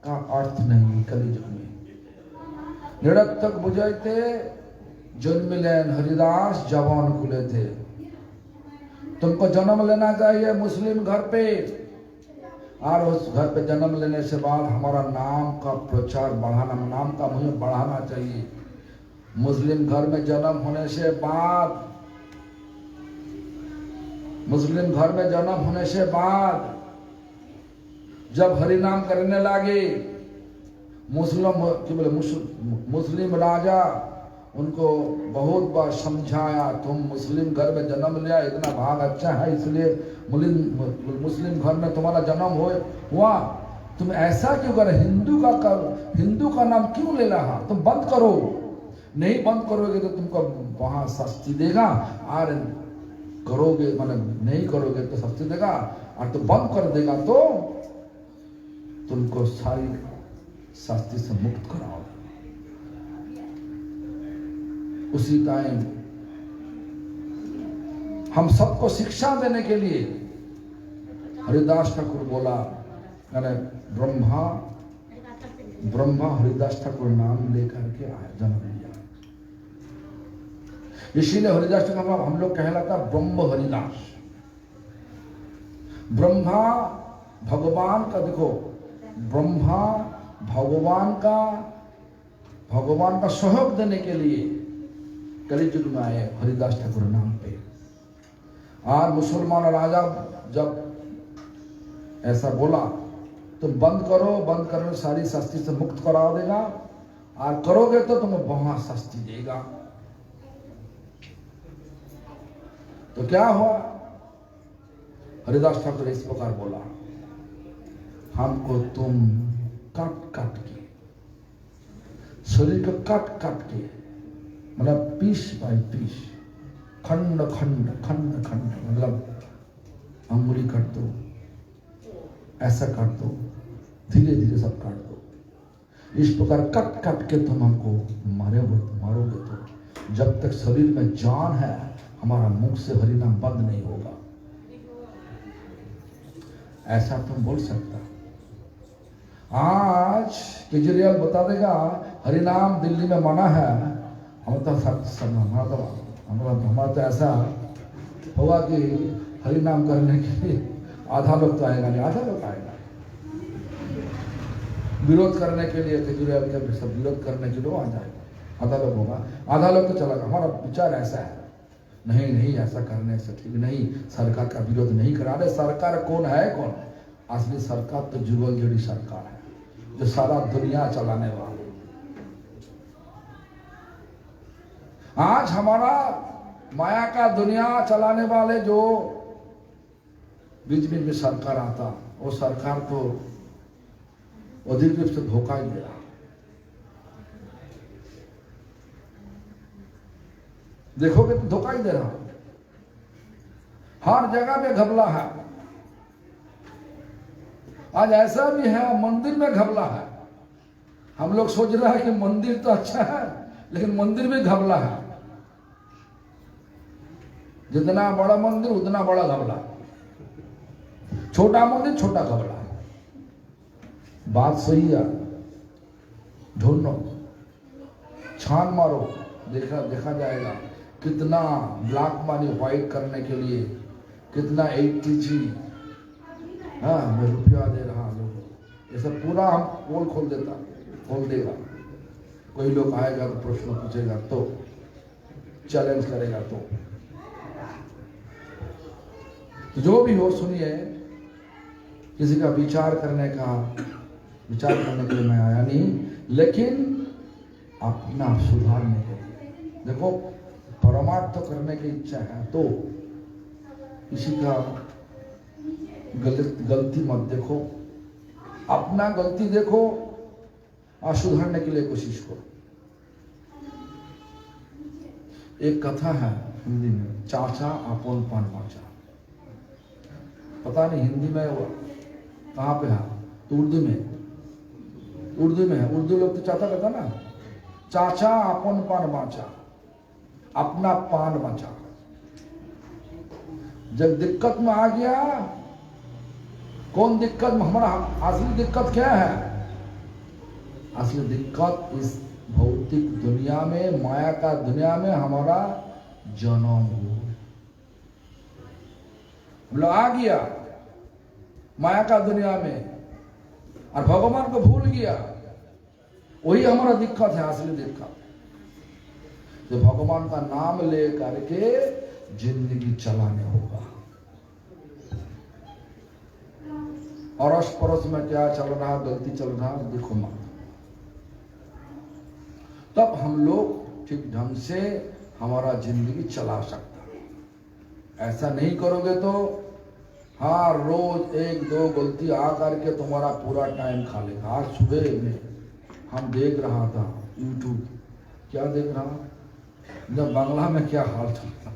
का अर्थ नहीं कलियुग में। निरर्थक बुझाइते जन्मिलेन हरिदास जवान कुले थे। तुमको जन्म लेना चाहिए मुस्लिम घर पे, और उस घर पे जन्म लेने से बाद हमारा नाम का प्रचार बढ़ाना, नाम का मुझे बढ़ाना चाहिए। मुस्लिम घर में जन्म होने से बाद, मुस्लिम घर में जन्म होने से बाद जब हरि नाम करने लगे, मुस्लिम राजा उनको बहुत बार समझाया, तुम मुस्लिम घर में जन्म लिया, इतना भाग अच्छा है, इसलिए मुस्लिम घर में तुम्हारा जन्म हुआ, तुम ऐसा क्यों कर, हिंदू का नाम क्यों ले रहा, तुम बंद करो। नहीं बंद करोगे तो तुमको वहां शास्ति देगा, और करोगे मतलब नहीं करोगे तो शास्ति देगा, और तो बंद कर देगा तो तुमको सारी शास्ति से मुक्त कराओगे। उसी टाइम हम सबको शिक्षा देने के लिए हरिदास ठाकुर बोला, मैंने ब्रह्मा हरिदास ठाकुर नाम लेकर के आया, जन्म लिया। इसीलिए हरिदास ठाकुर हम लोग कहलाता ब्रह्म हरिदास। ब्रह्मा भगवान का, देखो ब्रह्मा भगवान का सहयोग देने के लिए कलियुग में आए हरिदास ठाकुर नाम पे। और मुसलमान राजा जब ऐसा बोला तो बंद करो, सारी शास्ति से मुक्त करा देगा, और करोगे तो तुम्हें वहां शास्ति देगा। तो क्या हुआ, हरिदास ठाकुर इस प्रकार बोला, हमको तुम काट के शरीर को काट के, मतलब पीस बाई पीस, खंड मतलब अंगुली काट दो, ऐसा काट दो, धीरे धीरे सब काट दो। इस प्रकार काट के तुम हमको मारोगे तो जब तक शरीर में जान है हमारा मुख से हरि नाम बंद नहीं होगा। ऐसा तुम बोल सकता। आज केजरीवाल बता देगा हरि नाम दिल्ली में मना है, हमारा तो ऐसा होगा कि हरि नाम करने के लिए आधा लोग तो आएगा नहीं, आधा लोग आएगा विरोध करने के लिए, केजरीवाल के सब विरोध करने के लिए आ जाएगा, आधा लोग होगा, आधा लोग तो चला। हमारा विचार ऐसा है, नहीं ऐसा करने से ठीक नहीं, सरकार का विरोध नहीं करा रहे। सरकार कौन है, कौन असली सरकार तो जुगल जोड़ी सरकार है, जो सारा दुनिया चलाने वाली। आज हमारा माया का दुनिया चलाने वाले जो बीच में सरकार आता, वो सरकार तो अधिक रूप से धोखा ही दे रहा। देखोगे तो धोखा ही दे रहा, हर जगह पे घपला है। आज ऐसा भी है मंदिर में घपला है। हम लोग सोच रहे हैं कि मंदिर तो अच्छा है, लेकिन मंदिर में घपला है। जितना बड़ा मंदिर उतना बड़ा घपला, छोटा मंदिर छोटा घपला। बात सही है, ढूंढो, छान मारो, देखा जाएगा कितना ब्लैक मनी व्हाइट करने के लिए कितना ATG, हाँ मैं रुपया दे रहा लोगों, ये सब पूरा हम पोल खोल देगा। कोई लोग आएगा तो प्रश्न पूछेगा, तो चैलेंज करेगा, तो जो भी हो सुनिए, किसी का विचार करने के लिए मैं आया नहीं, लेकिन अपना सुधारने के लिए। देखो परमार्थ करने की इच्छा है तो किसी का गलती मत देखो, अपना गलती देखो और सुधारने के लिए कोशिश करो। एक कथा है हिंदी में, चाचा आपन पान बाचा। पता नहीं हिंदी में हुआ कहाँ पे है, तो उर्दू में है। उर्दू लोग तो चाचा कहता ना, चाचा आपन पान बाचा, अपना पान बचा। जब दिक्कत में आ गया, कौन दिक्कत में, हमारा असली दिक्कत क्या है? असली दिक्कत इस भौतिक दुनिया में, माया का दुनिया में हमारा जन्म हो। मतलब आ गया माया का दुनिया में और भगवान को भूल गया, वही हमारा दिक्कत है, असली दिक्कत। तो भगवान का नाम ले करके जिंदगी चलाने होगा। अड़ोस पड़ोस में क्या चल रहा, गलती चल रहा, देखो मत। तब हम लोग ठीक ढंग से हमारा जिंदगी चला सकता है। ऐसा नहीं करोगे तो हाँ, रोज एक दो गलती आ करके तुम्हारा पूरा टाइम खा लेगा। आज सुबह में हम देख रहा था यूट्यूब, क्या देख रहा, जब बांग्ला में क्या हाल चल रहा,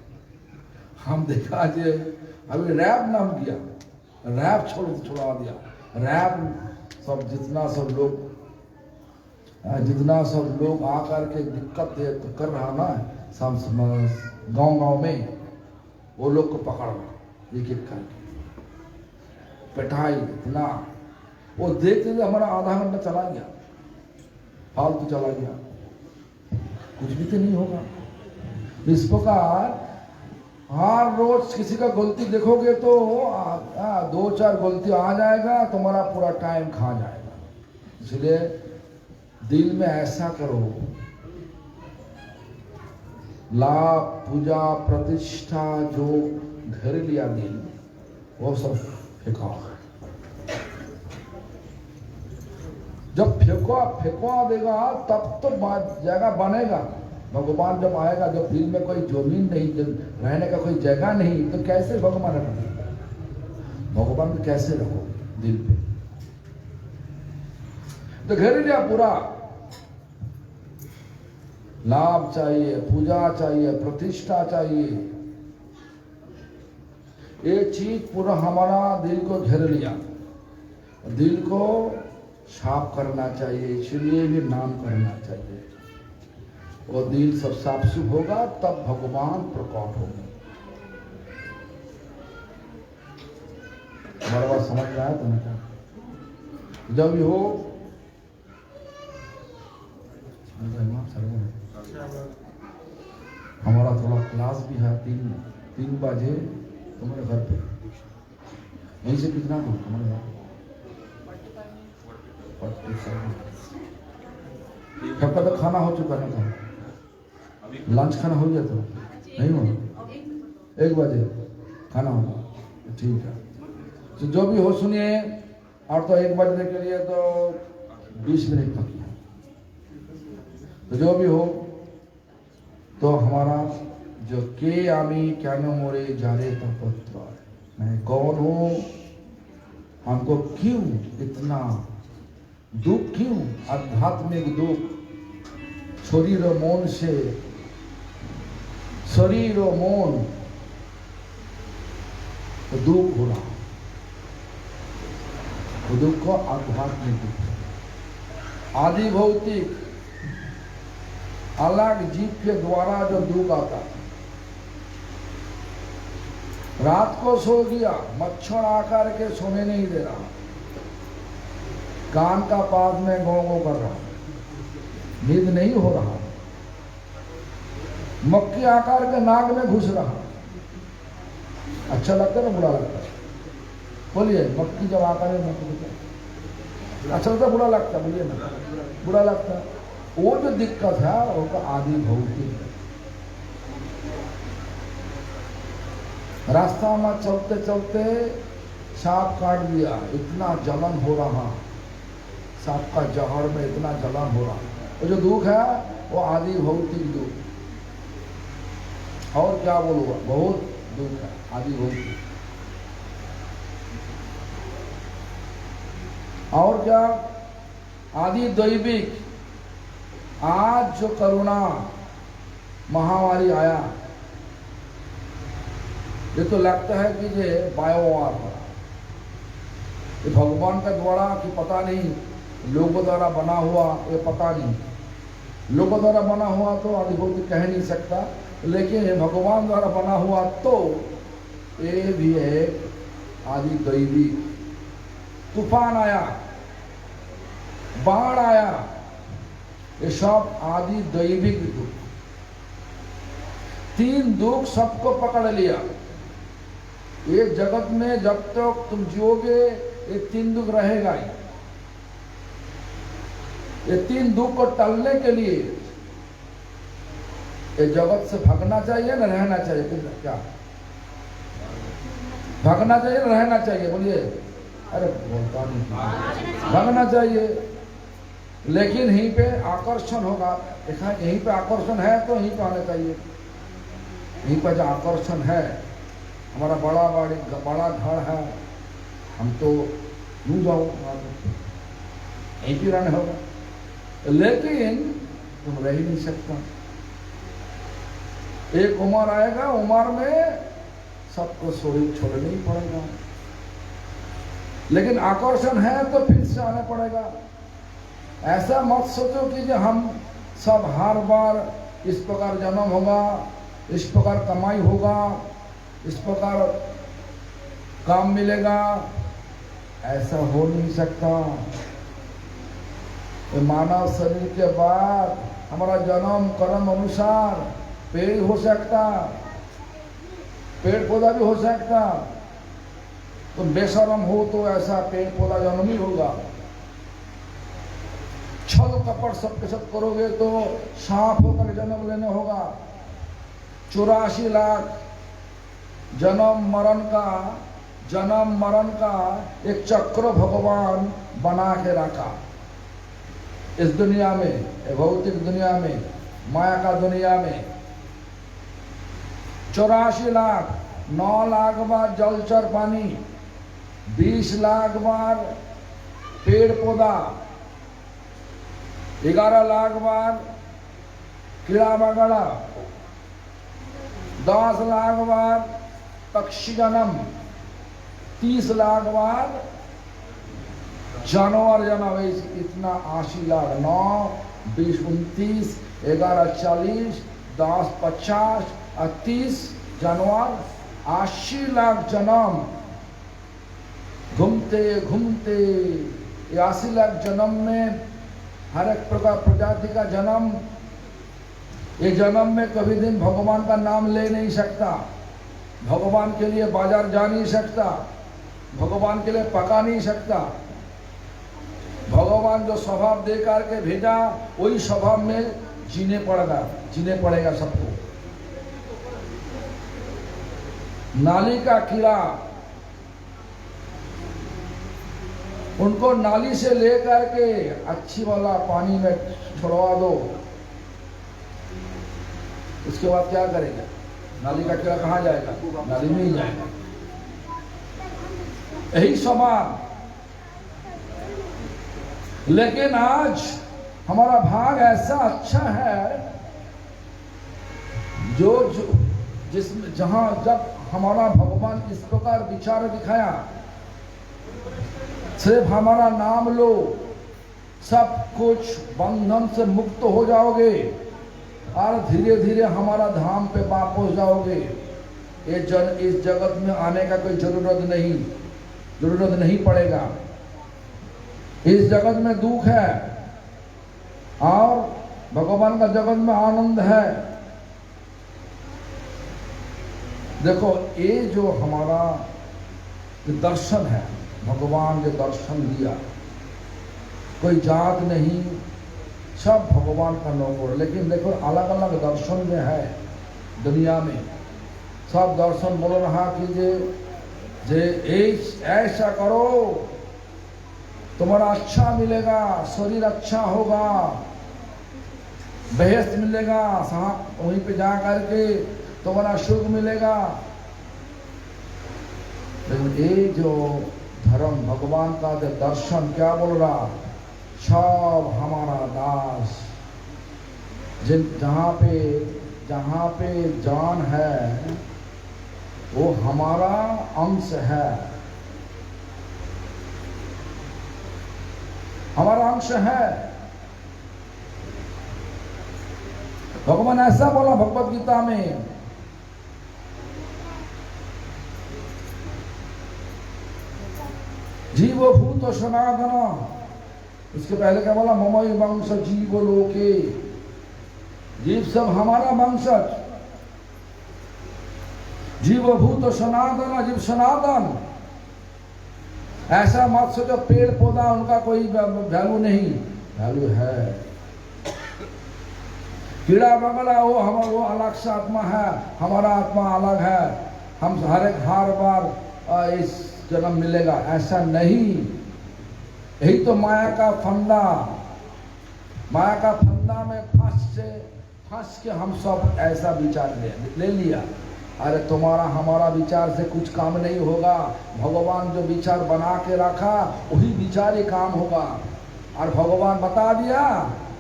हम देखा जे अभी रैप नाम किया, रैप छुड़ा दिया। रैप सब जितना सब लोग आकर के दिक्कत दे तो कर रहा ना, सब गांव में वो लोग को पकड़ रहा एक एक करके, पिटाई इतना। वो देखते थे हमारा आधा घंटा चला गया, फालतू चला गया, कुछ भी तो नहीं होगा। इस प्रकार हर रोज किसी का गलती देखोगे तो दो चार गलती आ जाएगा, तुम्हारा पूरा टाइम खा जाएगा। इसलिए दिल में ऐसा करो, लाभ पूजा प्रतिष्ठा जो घर लिया दिल, वो सब फेंका। जब फेंकवा देगा तब तो जगह बनेगा। भगवान जब आएगा, जब दिल में कोई जमीन नहीं, रहने का कोई जगह नहीं, तो कैसे भगवान रखोगे? भगवान को कैसे रखो दिल पे? तो घर लिया पूरा, लाभ चाहिए, पूजा चाहिए, प्रतिष्ठा चाहिए, ये चीज पूरा हमारा दिल को घेर लिया। दिल को साफ करना चाहिए, इसलिए भी नाम करना चाहिए। और दिल सब साफ सुफ होगा तब भगवान प्रकट होंगे। हमारा बात समझ रहा है तो नहीं? जब भी हो हमारा थोड़ा क्लास भी है 3 बजे तुम्हारे घर पे, यहीं से कितना दूर तुम्हारे घर? सबका तो खाना हो चुका है ना? लंच खाना हो गया तो नहीं हो? 1 बजे खाना होगा, ठीक है। तो जो भी हो सुनिए, और तो 1 बजने के लिए तो 20 मिनट बाकी है। तो जो भी हो, तो हमारा जो के आमी क्या नो मोरे जारे तपत्र, मैं कौन हूँ, हमको क्यों इतना दुख, क्यों आध्यात्मिक दुख, शरीर और मन से, शरीर और मन तो दुख हो रहा, तो दुख को आध्यात्मिक दुख, आदि भौतिक अलग जीव के द्वारा जो दुख आता। रात को सो गया, मच्छर आकर के सोने नहीं दे रहा, कान का पास में गौ गौ कर रहा, नींद नहीं हो रहा, मक्खी आकार के नाक में घुस रहा। अच्छा लगता है ना बुरा लगता है? बोलिए, मक्खी जब आकार में अच्छा लगता है बुरा लगता है? बोलिए ना, बुरा लगता है। वो जो दिक्कत है वो आदि भौतिक है। रास्ता में चलते चलते सांप काट दिया, इतना जलन हो रहा, सांप का जहर में इतना जलन हो रहा। वो जो दुख है वो आदि भौतिक दुख, और क्या बोलूँगा, बहुत दुख है आदि भौतिक। और क्या आदि दैविक। आज जो कोरोना महामारी आया, ये तो लगता है कि ये बायोवार हो, ये भगवान का द्वारा कि पता नहीं, लोगों द्वारा बना हुआ, ये पता नहीं। लोगों द्वारा बना हुआ तो आदि भौतिक कह नहीं सकता, लेकिन भगवान द्वारा बना हुआ तो ये भी एक आदि दैवी। तूफान आया, बाढ़ आया, ये सब आदि दैविक दुख। तीन दुख सबको पकड़ लिया। ये जगत में जब तक तुम जियोगे ये तीन दुख रहेगा ही। ये तीन दुख को टलने के लिए ये जगत से भागना चाहिए न रहना चाहिए? क्या भागना चाहिए न रहना चाहिए? बोलिए। अरे बोलता नहीं। भागना चाहिए, लेकिन यहीं पे आकर्षण होगा। देखा, यहीं पे आकर्षण है तो यहीं पे आना चाहिए। यहीं पर जो आकर्षण है, हमारा बड़ा घर है, हम तो यूं जाओ, यहीं पे रहना होगा, लेकिन तुम रह ही नहीं सकता। एक उम्र आएगा, उम्र में सबको छोड़ना ही पड़ेगा। लेकिन आकर्षण है तो फिर से आना पड़ेगा। ऐसा मत सोचो कि जो हम सब हर बार इस प्रकार जन्म होगा, इस प्रकार कमाई होगा, इस प्रकार काम मिलेगा। ऐसा हो नहीं सकता। मानव शरीर के बाद हमारा जन्म कर्म अनुसार पेड़ हो सकता, पेड़ पौधा भी हो सकता। तुम बेशरम हो तो ऐसा पेड़ पौधा जन्म ही होगा। छल कपट सबके सब करोगे तो सांप होकर जन्म लेने होगा। 84 लाख जन्म मरण का एक चक्र भगवान बना के रखा इस दुनिया में, भौतिक दुनिया में, माया का दुनिया में। 84 लाख, 9 लाख बार जलचर पानी, 20 लाख बार पेड़ पौधा, 11 लाख बार कीड़ा मकोड़ा, 10 लाख बार पक्षी जन्म, 30 लाख बार जानवर जन्म। इतना 80 लाख, 9, 20, 29, 11, 40, 10, 50 और 30 जानवर, 80 लाख जन्म। घूमते घूमते 80 लाख जन्म में हर एक प्रकार प्रजाति का जन्म। ये जन्म में कभी दिन भगवान का नाम ले नहीं सकता, भगवान के लिए बाजार जा नहीं सकता, भगवान के लिए पका नहीं सकता। भगवान जो स्वभाव दे करके भेजा वही स्वभाव में जीने पड़ेगा सबको। नाली का कीड़ा, उनको नाली से लेकर के अच्छी वाला पानी में छोड़वा दो, उसके बाद क्या करेगा? नाली का कीड़ा कहाँ जाएगा? नाली में ही जाएगा। यही स्वभाव। लेकिन आज हमारा भाग ऐसा अच्छा है जिसमें जब हमारा भगवान इस प्रकार विचार दिखाया, सिर्फ हमारा नाम लो, सब कुछ बंधन से मुक्त हो जाओगे और धीरे धीरे हमारा धाम पे वापस जाओगे। इस जगत में आने का कोई जरूरत नहीं पड़ेगा। इस जगत में दुख है और भगवान का जगत में आनंद है। देखो, ये जो हमारा दर्शन है, भगवान के दर्शन दिया, कोई जात नहीं, सब भगवान का नौकर। लेकिन देखो, अलग अलग दर्शन में है दुनिया में। सब दर्शन बोल रहा कि जे ऐसा करो तुम्हारा अच्छा मिलेगा, शरीर अच्छा होगा, बेहस्त मिलेगा, वहीं पे जा करके तुम्हारा सुख मिलेगा। लेकिन ये जो धर्म, भगवान का जो दर्शन, क्या बोल रहा? सब हमारा दास। जहाँ पे जान है वो हमारा अंश है, हमारा अंश है। भगवान ऐसा बोला भगवत गीता में, जीव भूत सनातन। उसके पहले क्या बोला? ममई वंश जीव लोके। जीव सब हमारा वंशज। जीव भूत सनातन, जीव सनातन। ऐसा मत सोचो पेड़ पौधा उनका कोई वैल्यू नहीं, वैल्यू है। कीड़ा मकोड़ा वो अलग से आत्मा है, हमारा आत्मा अलग है। हम हर बार इस जन्म मिलेगा ऐसा नहीं। यही तो माया का फंदा। माया का फंदा में फंस के हम सब ऐसा विचार ले लिया। अरे तुम्हारा हमारा विचार से कुछ काम नहीं होगा। भगवान जो विचार बना के रखा वही विचार ही काम होगा। और भगवान बता दिया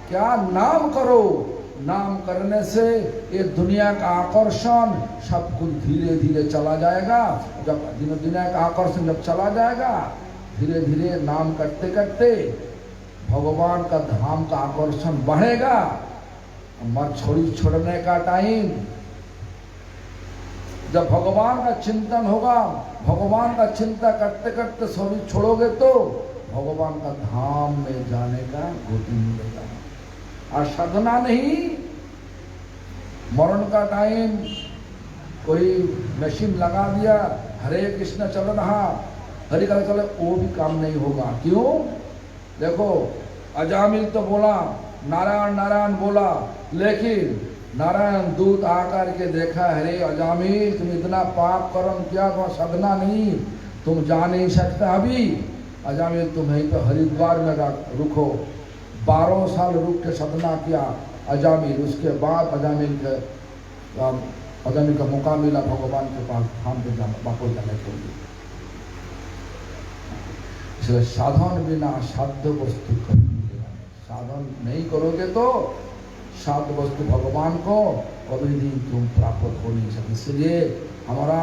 क्या? नाम करो। नाम करने से ये दुनिया का आकर्षण सब कुछ धीरे धीरे चला जाएगा। जब दुनिया का आकर्षण जब चला जाएगा, धीरे धीरे नाम करते करते भगवान का धाम का आकर्षण बढ़ेगा। मत छोड़ने का टाइम, जब भगवान का चिंतन होगा, भगवान का चिंता करते करते सभी छोड़ोगे तो भगवान का धाम में जाने का गति मिलेगा। और साधना नहीं, मरण का टाइम कोई मशीन लगा दिया, हरे कृष्ण चल रहा, हरि का चले, वो भी काम नहीं होगा। क्यों? देखो अजामिल तो बोला, नारायण नारायण बोला, लेकिन नारायण दूत आकर के देखा, हरे अजामिल तुम इतना पाप कर्म किया, तो साधना नहीं, तुम जा नहीं सकता। अभी अजामिल तुम यहीं पे हरिद्वार में रुको। 12 साल रुक के साधना किया अजामिल। उसके बाद अजामिल का मौका मिला भगवान के पास धाम पे वापस जाने के लिए। इसलिए साधन बिना साध्य वस्तु कभी मिलेगा। साधन नहीं करोगे तो साध्य वस्तु भगवान को कभी भी तुम प्राप्त हो नहीं सकते। इसलिए हमारा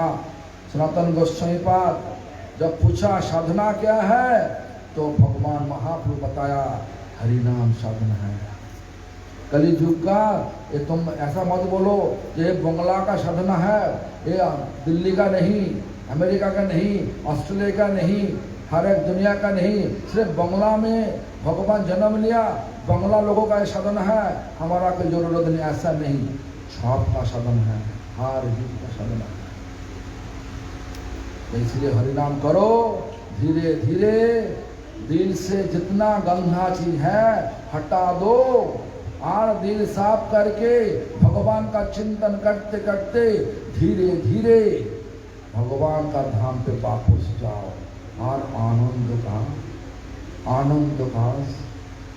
सनातन गोस्वामी पाद जब पूछा साधना क्या है, तो भगवान महाप्रभु बताया हरि नाम साधना है। कलियुग का ये तुम ऐसा मत बोलो ये बंगला का साधना है, ये दिल्ली का नहीं, अमेरिका का नहीं, ऑस्ट्रेलिया का नहीं, हर एक दुनिया का नहीं। सिर्फ बंगला में भगवान जन्म लिया, बंगला लोगों का ये साधन है, हमारा कोई जरूरत नहीं, ऐसा नहीं। सबका साधन है, हर युग का साधन है। इसलिए हरिनाम करो धीरे धीरे। दिल से जितना गंदा चीज है हटा दो, और दिल साफ करके भगवान का चिंतन करते करते धीरे धीरे भगवान का धाम पे वापस जाओ, और आनंद का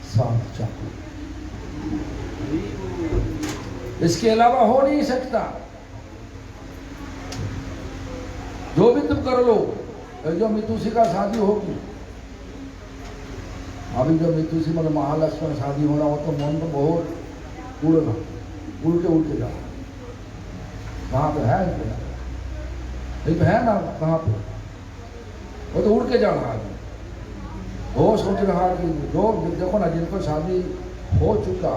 साथ चाहो। इसके अलावा हो नहीं सकता। जो भी तुम कर लो, जो मितुसी का शादी होगी, अभी जो मितुसी मतलब महालक्ष्मी शादी होना हो तो मन तो बहुत उड़ेगा, उड़ के जाओ। कहाँ पे है? एक है ना, कहाँ पे? वो तो उड़ के जा रहा है। वो सोच रहा कि जो देखो ना, जिनको शादी हो चुका,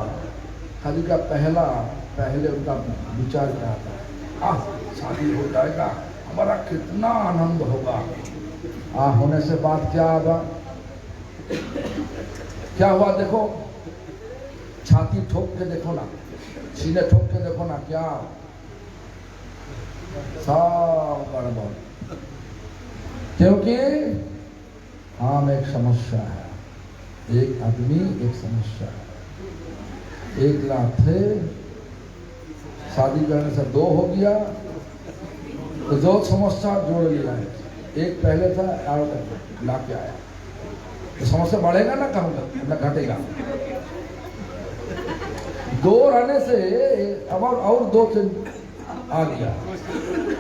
शादी का पहले उनका विचार क्या आता है, शादी हो जाएगा, हमारा कितना आनंद होगा। होने से बात क्या होगा? क्या हुआ? देखो छाती ठोक के देखो ना, सीने ठोक के देखो ना, क्या सब गड़बड़। क्योंकि हम एक समस्या है, एक आदमी एक समस्या है। 1 लाख थे, शादी करने से 2 हो गया, तो 2 समस्या जोड़ लिया है। एक पहले था और ला के आया, तो समस्या बढ़ेगा ना कम ना घटेगा? 2 रहने से अब और 2 आ गया,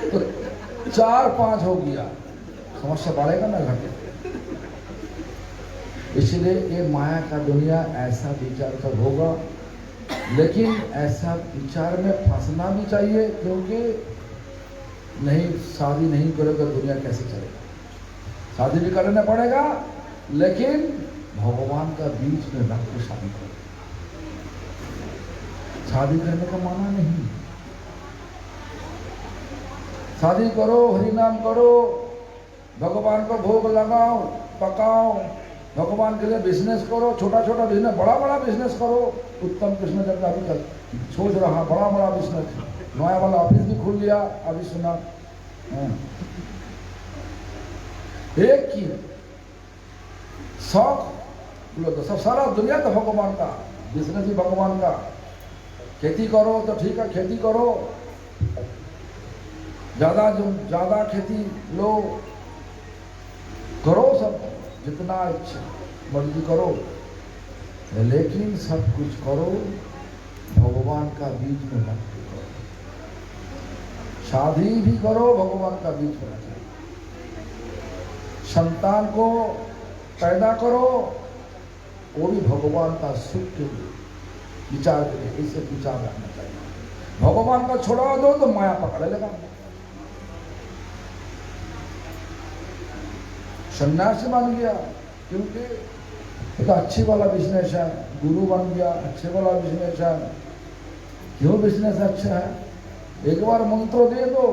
तो 4-5 हो गया, समस्या बढ़ेगा ना घटेगा? इसलिए ये माया का दुनिया ऐसा विचार सब होगा, लेकिन ऐसा विचार में फंसना भी चाहिए, क्योंकि नहीं शादी नहीं करोगे दुनिया कैसे चलेगा? शादी भी करना पड़ेगा, लेकिन भगवान का बीच में रख के शादी करो। शादी करने का माना नहीं। शादी करो, हरि नाम करो, भगवान को भोग लगाओ, पकाओ, भगवान के लिए बिजनेस करो, छोटा छोटा बिजनेस, बड़ा बड़ा बिजनेस करो। उत्तम कृष्ण जब अभी तक सोच रहा बड़ा बड़ा बिजनेस, नया वाला ऑफिस भी खोल लिया, अभी सुना। एक की शौक तो सब, सारा दुनिया तो भगवान का, बिजनेस भी भगवान का। खेती करो तो ठीक है, खेती करो, ज्यादा खेती लो, करो, सब जितना इच्छा मर्जी करो, लेकिन सब कुछ करो भगवान का बीच में रख के करो। शादी भी करो भगवान का बीच में रख, संतान को पैदा करो, वो भी भगवान का सुख के लिए, विचार के लिए, इससे विचार रखना चाहिए। भगवान का छोड़ा दो तो माया पकड़ लेगा। सन्यासी बन गया क्योंकि एक अच्छी वाला बिजनेस है, गुरु बन गया, अच्छे वाला बिजनेस है। क्यों बिजनेस अच्छा है? एक बार मंत्र दे दो,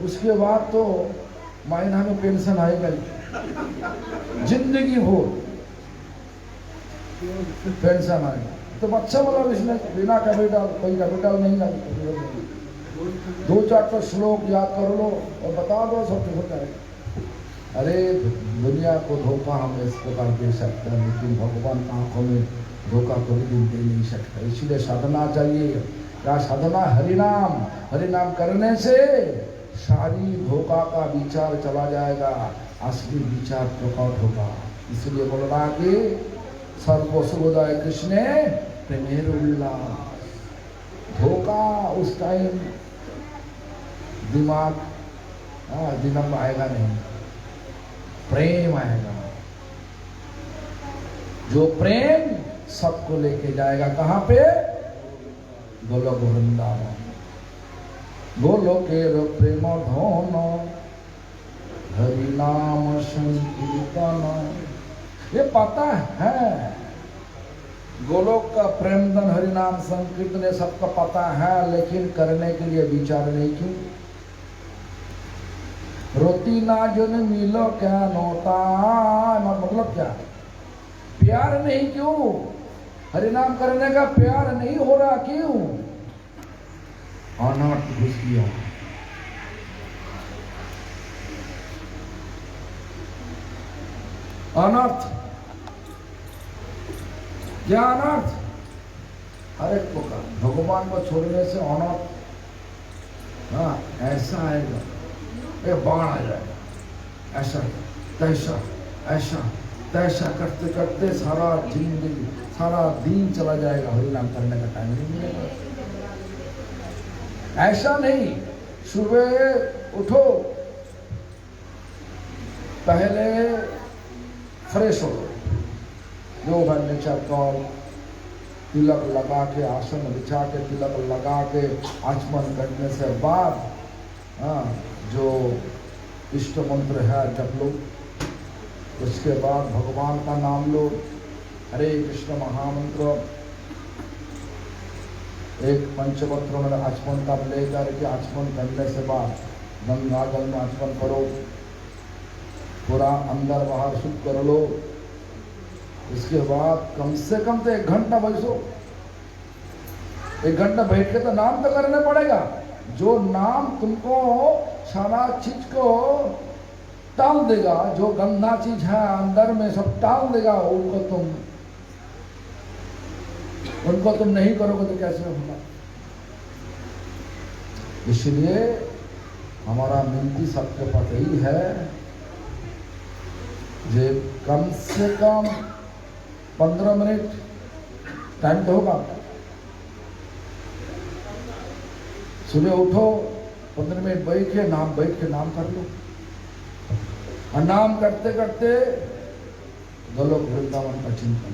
उसके बाद तो महीना में पेंशन आएगा ही, जिंदगी भर पेंशन आएगा। तो अच्छा वाला बिजनेस, बिना कैपिटल, कोई कैपिटल नहीं लगता, 2-4 तो श्लोक याद कर लो और बता दो, सब ठीक हो जाएगा। अरे दुनिया को धोखा हम इस प्रकार दे सकते हैं, लेकिन भगवान की आंखों में धोखा कोई दिन दे नहीं सकता। इसीलिए साधना चाहिए। क्या साधना? हरिनाम। हरिनाम करने से सारी धोखा का विचार चला जाएगा, असली विचार प्रकट होगा। इसलिए बोल रहा कि सर्वसुबोधाय कृष्णे प्रेमेर उल्लास। धोखा उस टाइम दिमाग में आएगा नहीं, प्रेम आएगा। जो प्रेम सबको लेके जाएगा कहां पे? गोलोक वृंदावन। गोलोकेर प्रेम धन हरि नाम संकीर्तन। ये पता है, गोलोक का प्रेम धन हरि नाम संकीर्तन सबका पता है, लेकिन करने के लिए विचार नहीं। क्यों? रोटी ना जो न मिलो क्या नोता, मतलब क्या? प्यार नहीं। क्यों? हरिनाम करने का प्यार नहीं हो रहा। क्यों? अनर्थ घुस गया। अनर्थ, क्या अनर्थ? हर एक प्रकार भगवान को छोड़ने से अनर्थ, ऐसा आएगा, ये बाण आ जाएगा, ऐसा तैसा, ऐसा तैसा करते करते सारा जिंदगी, सारा दिन चला जाएगा, हरिनाम करने का टाइम नहीं मिलेगा। ऐसा नहीं, सुबह उठो, पहले फ्रेश हो, जो है नेचर कॉल, तिलक लगा के, आसन बिछा के, तिलक लगा के आचमन करने से बाद जो इष्ट मंत्र है जप लो। उसके बाद भगवान का नाम लो, हरे कृष्ण महामंत्र, एक पंचपत्र में आचमन का लेकर के आचमन करने से बाद गंगा जल में आचमन करो, पूरा अंदर बाहर शुद्ध कर लो। इसके बाद कम से कम तो 1 घंटा बैठो। 1 घंटा बैठ के तो नाम तो करना पड़ेगा। जो नाम तुमको सारा चीज को टाल देगा, जो गंदा चीज है अंदर में सब टाल देगा, उनको तुम नहीं करोगे तो कैसे होगा? इसलिए हमारा विनती सबके पास यही है, जे कम से कम 15 मिनट टाइम तो होगा। सुबह उठो, 15 मिनट बैठ के नाम कर लो, और नाम करते करते गोलोक वृंदावन का चिंतन।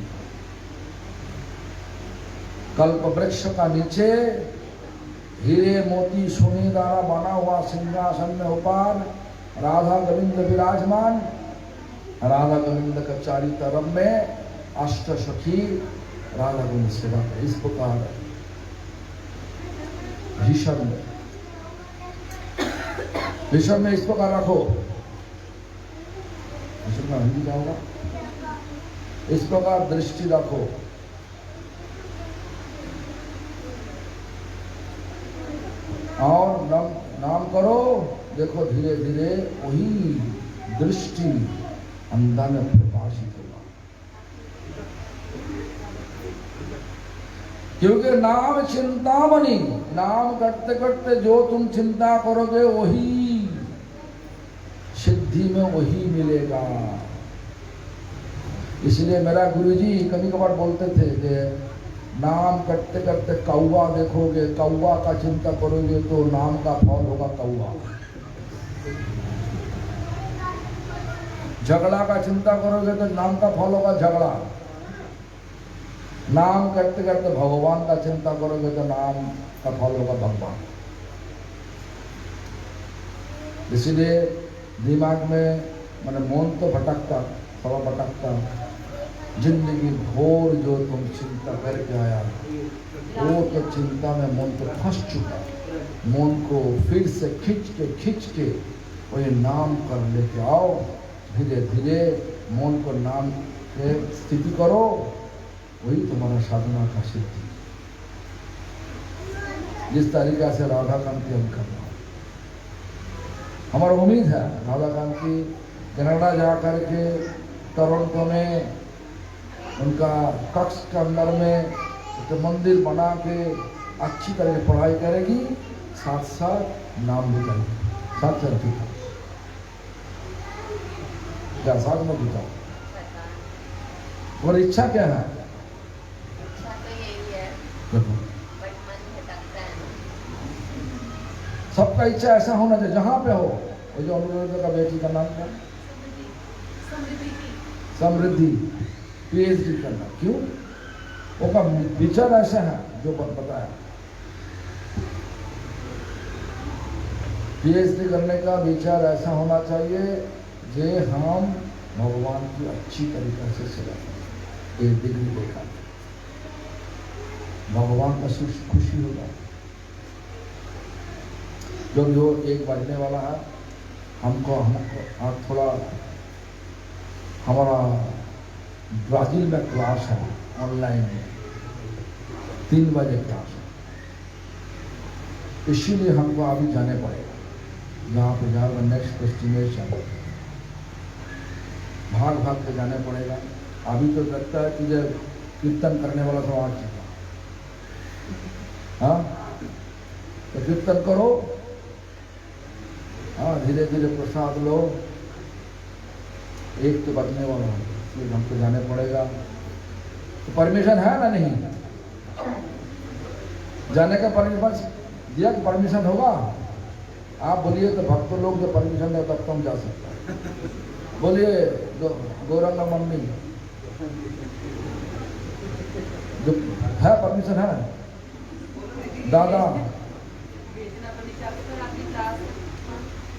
कल्प वृक्ष का नीचे हीरे मोती सोने द्वारा बना हुआ सिंहासन में ऊपर राधा गोविंद विराजमान। राधा गोविंद का चारी तरफ में अष्ट सखी राधा गोविंद सेवा। इस प्रकार भीषण में इस प्रकार रखो। भीषण में हिंदी क्या होगा? इस प्रकार दृष्टि रखो। और नाम करो, देखो धीरे धीरे वही दृष्टि अंदर में प्रकाशित होगा। क्योंकि नाम चिंतामणि, नाम करते करते जो तुम चिंता करोगे वही सिद्धि में वही मिलेगा। इसलिए मेरा गुरुजी कभी कभार बोलते थे कि नाम करते करते कौवा देखोगे, कौवा का चिंता करोगे तो नाम का फल होगा कौवा। झगड़ा का चिंता करोगे तो नाम का फल होगा झगड़ा। नाम करते करते भगवान का चिंता करोगे तो नाम का फल होगा भगवान। इसलिए दिमाग में मैंने मन तो भटकता, थोड़ा भटकता, जिंदगी भर जो तुम चिंता करके आया वो तो चिंता में मन तो फंस चुका। मन को फिर से खींच के वही नाम कर लेके आओ। धीरे धीरे मन को नाम के स्थिति करो, वही तुम्हारा साधना का सिद्धि। जिस तरीका से राधा कांति हम करना, हमारा उम्मीद है राधा कांति कनाडा जा करके टोरंटो में उनका कक्ष के अंदर में एक मंदिर बना के अच्छी तरह से पढ़ाई करेगी, साथ साथ नाम भी करेगी, साथ साथ भी क्या साथ में भी। और इच्छा क्या है?
इच्छा तो यही है,
देखो
बट मन भटकता है।
सबका इच्छा ऐसा होना चाहिए जहाँ पे हो। वो जो अनुरोध का बेटी का नाम क्या? समृद्धि, पीएचडी करना। क्यों? वो का विचार ऐसा है जो बताया। पीएचडी करने का विचार ऐसा होना चाहिए जे हम भगवान की अच्छी तरीके से सेवा करें। एक डिग्री देखा भगवान का खुशी होगा। जब जो 1 बजने वाला है, हमको आज थोड़ा हमारा ब्राजील में क्लास है ऑनलाइन में, 3 बजे क्लास है। इसीलिए हमको अभी जाने पड़ेगा, जहाँ पे जाकर नेक्स्ट डेस्टिनेशन भाग के जाने पड़ेगा। अभी तो लगता है कि जब कीर्तन करने वाला सब आ चुका। हाँ, तो कीर्तन करो, हाँ, धीरे धीरे प्रसाद लो। 1 तो बजने वाला है, फिर हमको जाने पड़ेगा। तो परमिशन है ना? नहीं जाने का परमिशन दिया कि परमिशन होगा? आप बोलिए तो भक्त लोग जो परमिशन है तब तुम जा सकते हैं। बोलिए गौरंगा मम्मी जो है, परमिशन है? दादा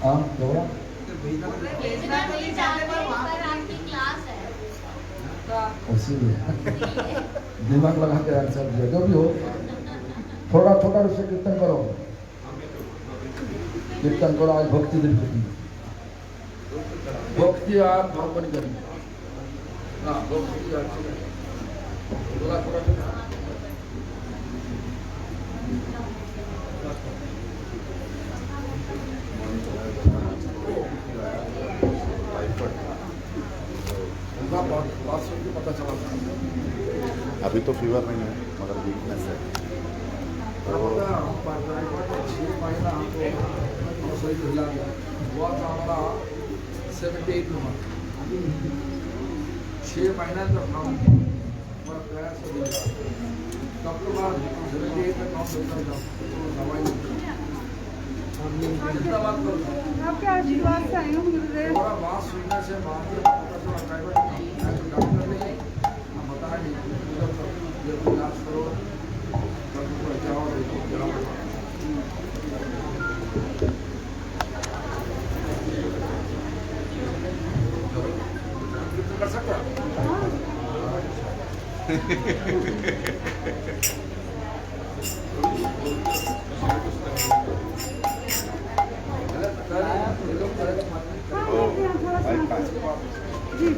हाँ क्या बोला? दिमाग लगा के आंसर दिया। जो भी हो, थोड़ा छोटा रूप से कीर्तन करो, कीर्तन करो। आज भक्ति दिन भक्ति आप भगवान करेंगे। हाँ, भक्ति थोड़ा थोड़ा बात सुन के पता चला था।
अभी तो फीवर नहीं है मगर वीकनेस है। तो
6 महीना हमको सही हिला गया हुआ था हमारा 78 नंबर। 6 महीना तक हम हमारा प्रयास हो गया, तब तो बाद 78 तक हम लेकर दवाई
आपके आशीर्वाद से आई हूँ गुरुदेव।
थोड़ा बात सुनने से बात पता चला प्राइवेट डॉक्टर ने बताया नहीं, इलाज करो, जाओ कर सकता
ओ,
जी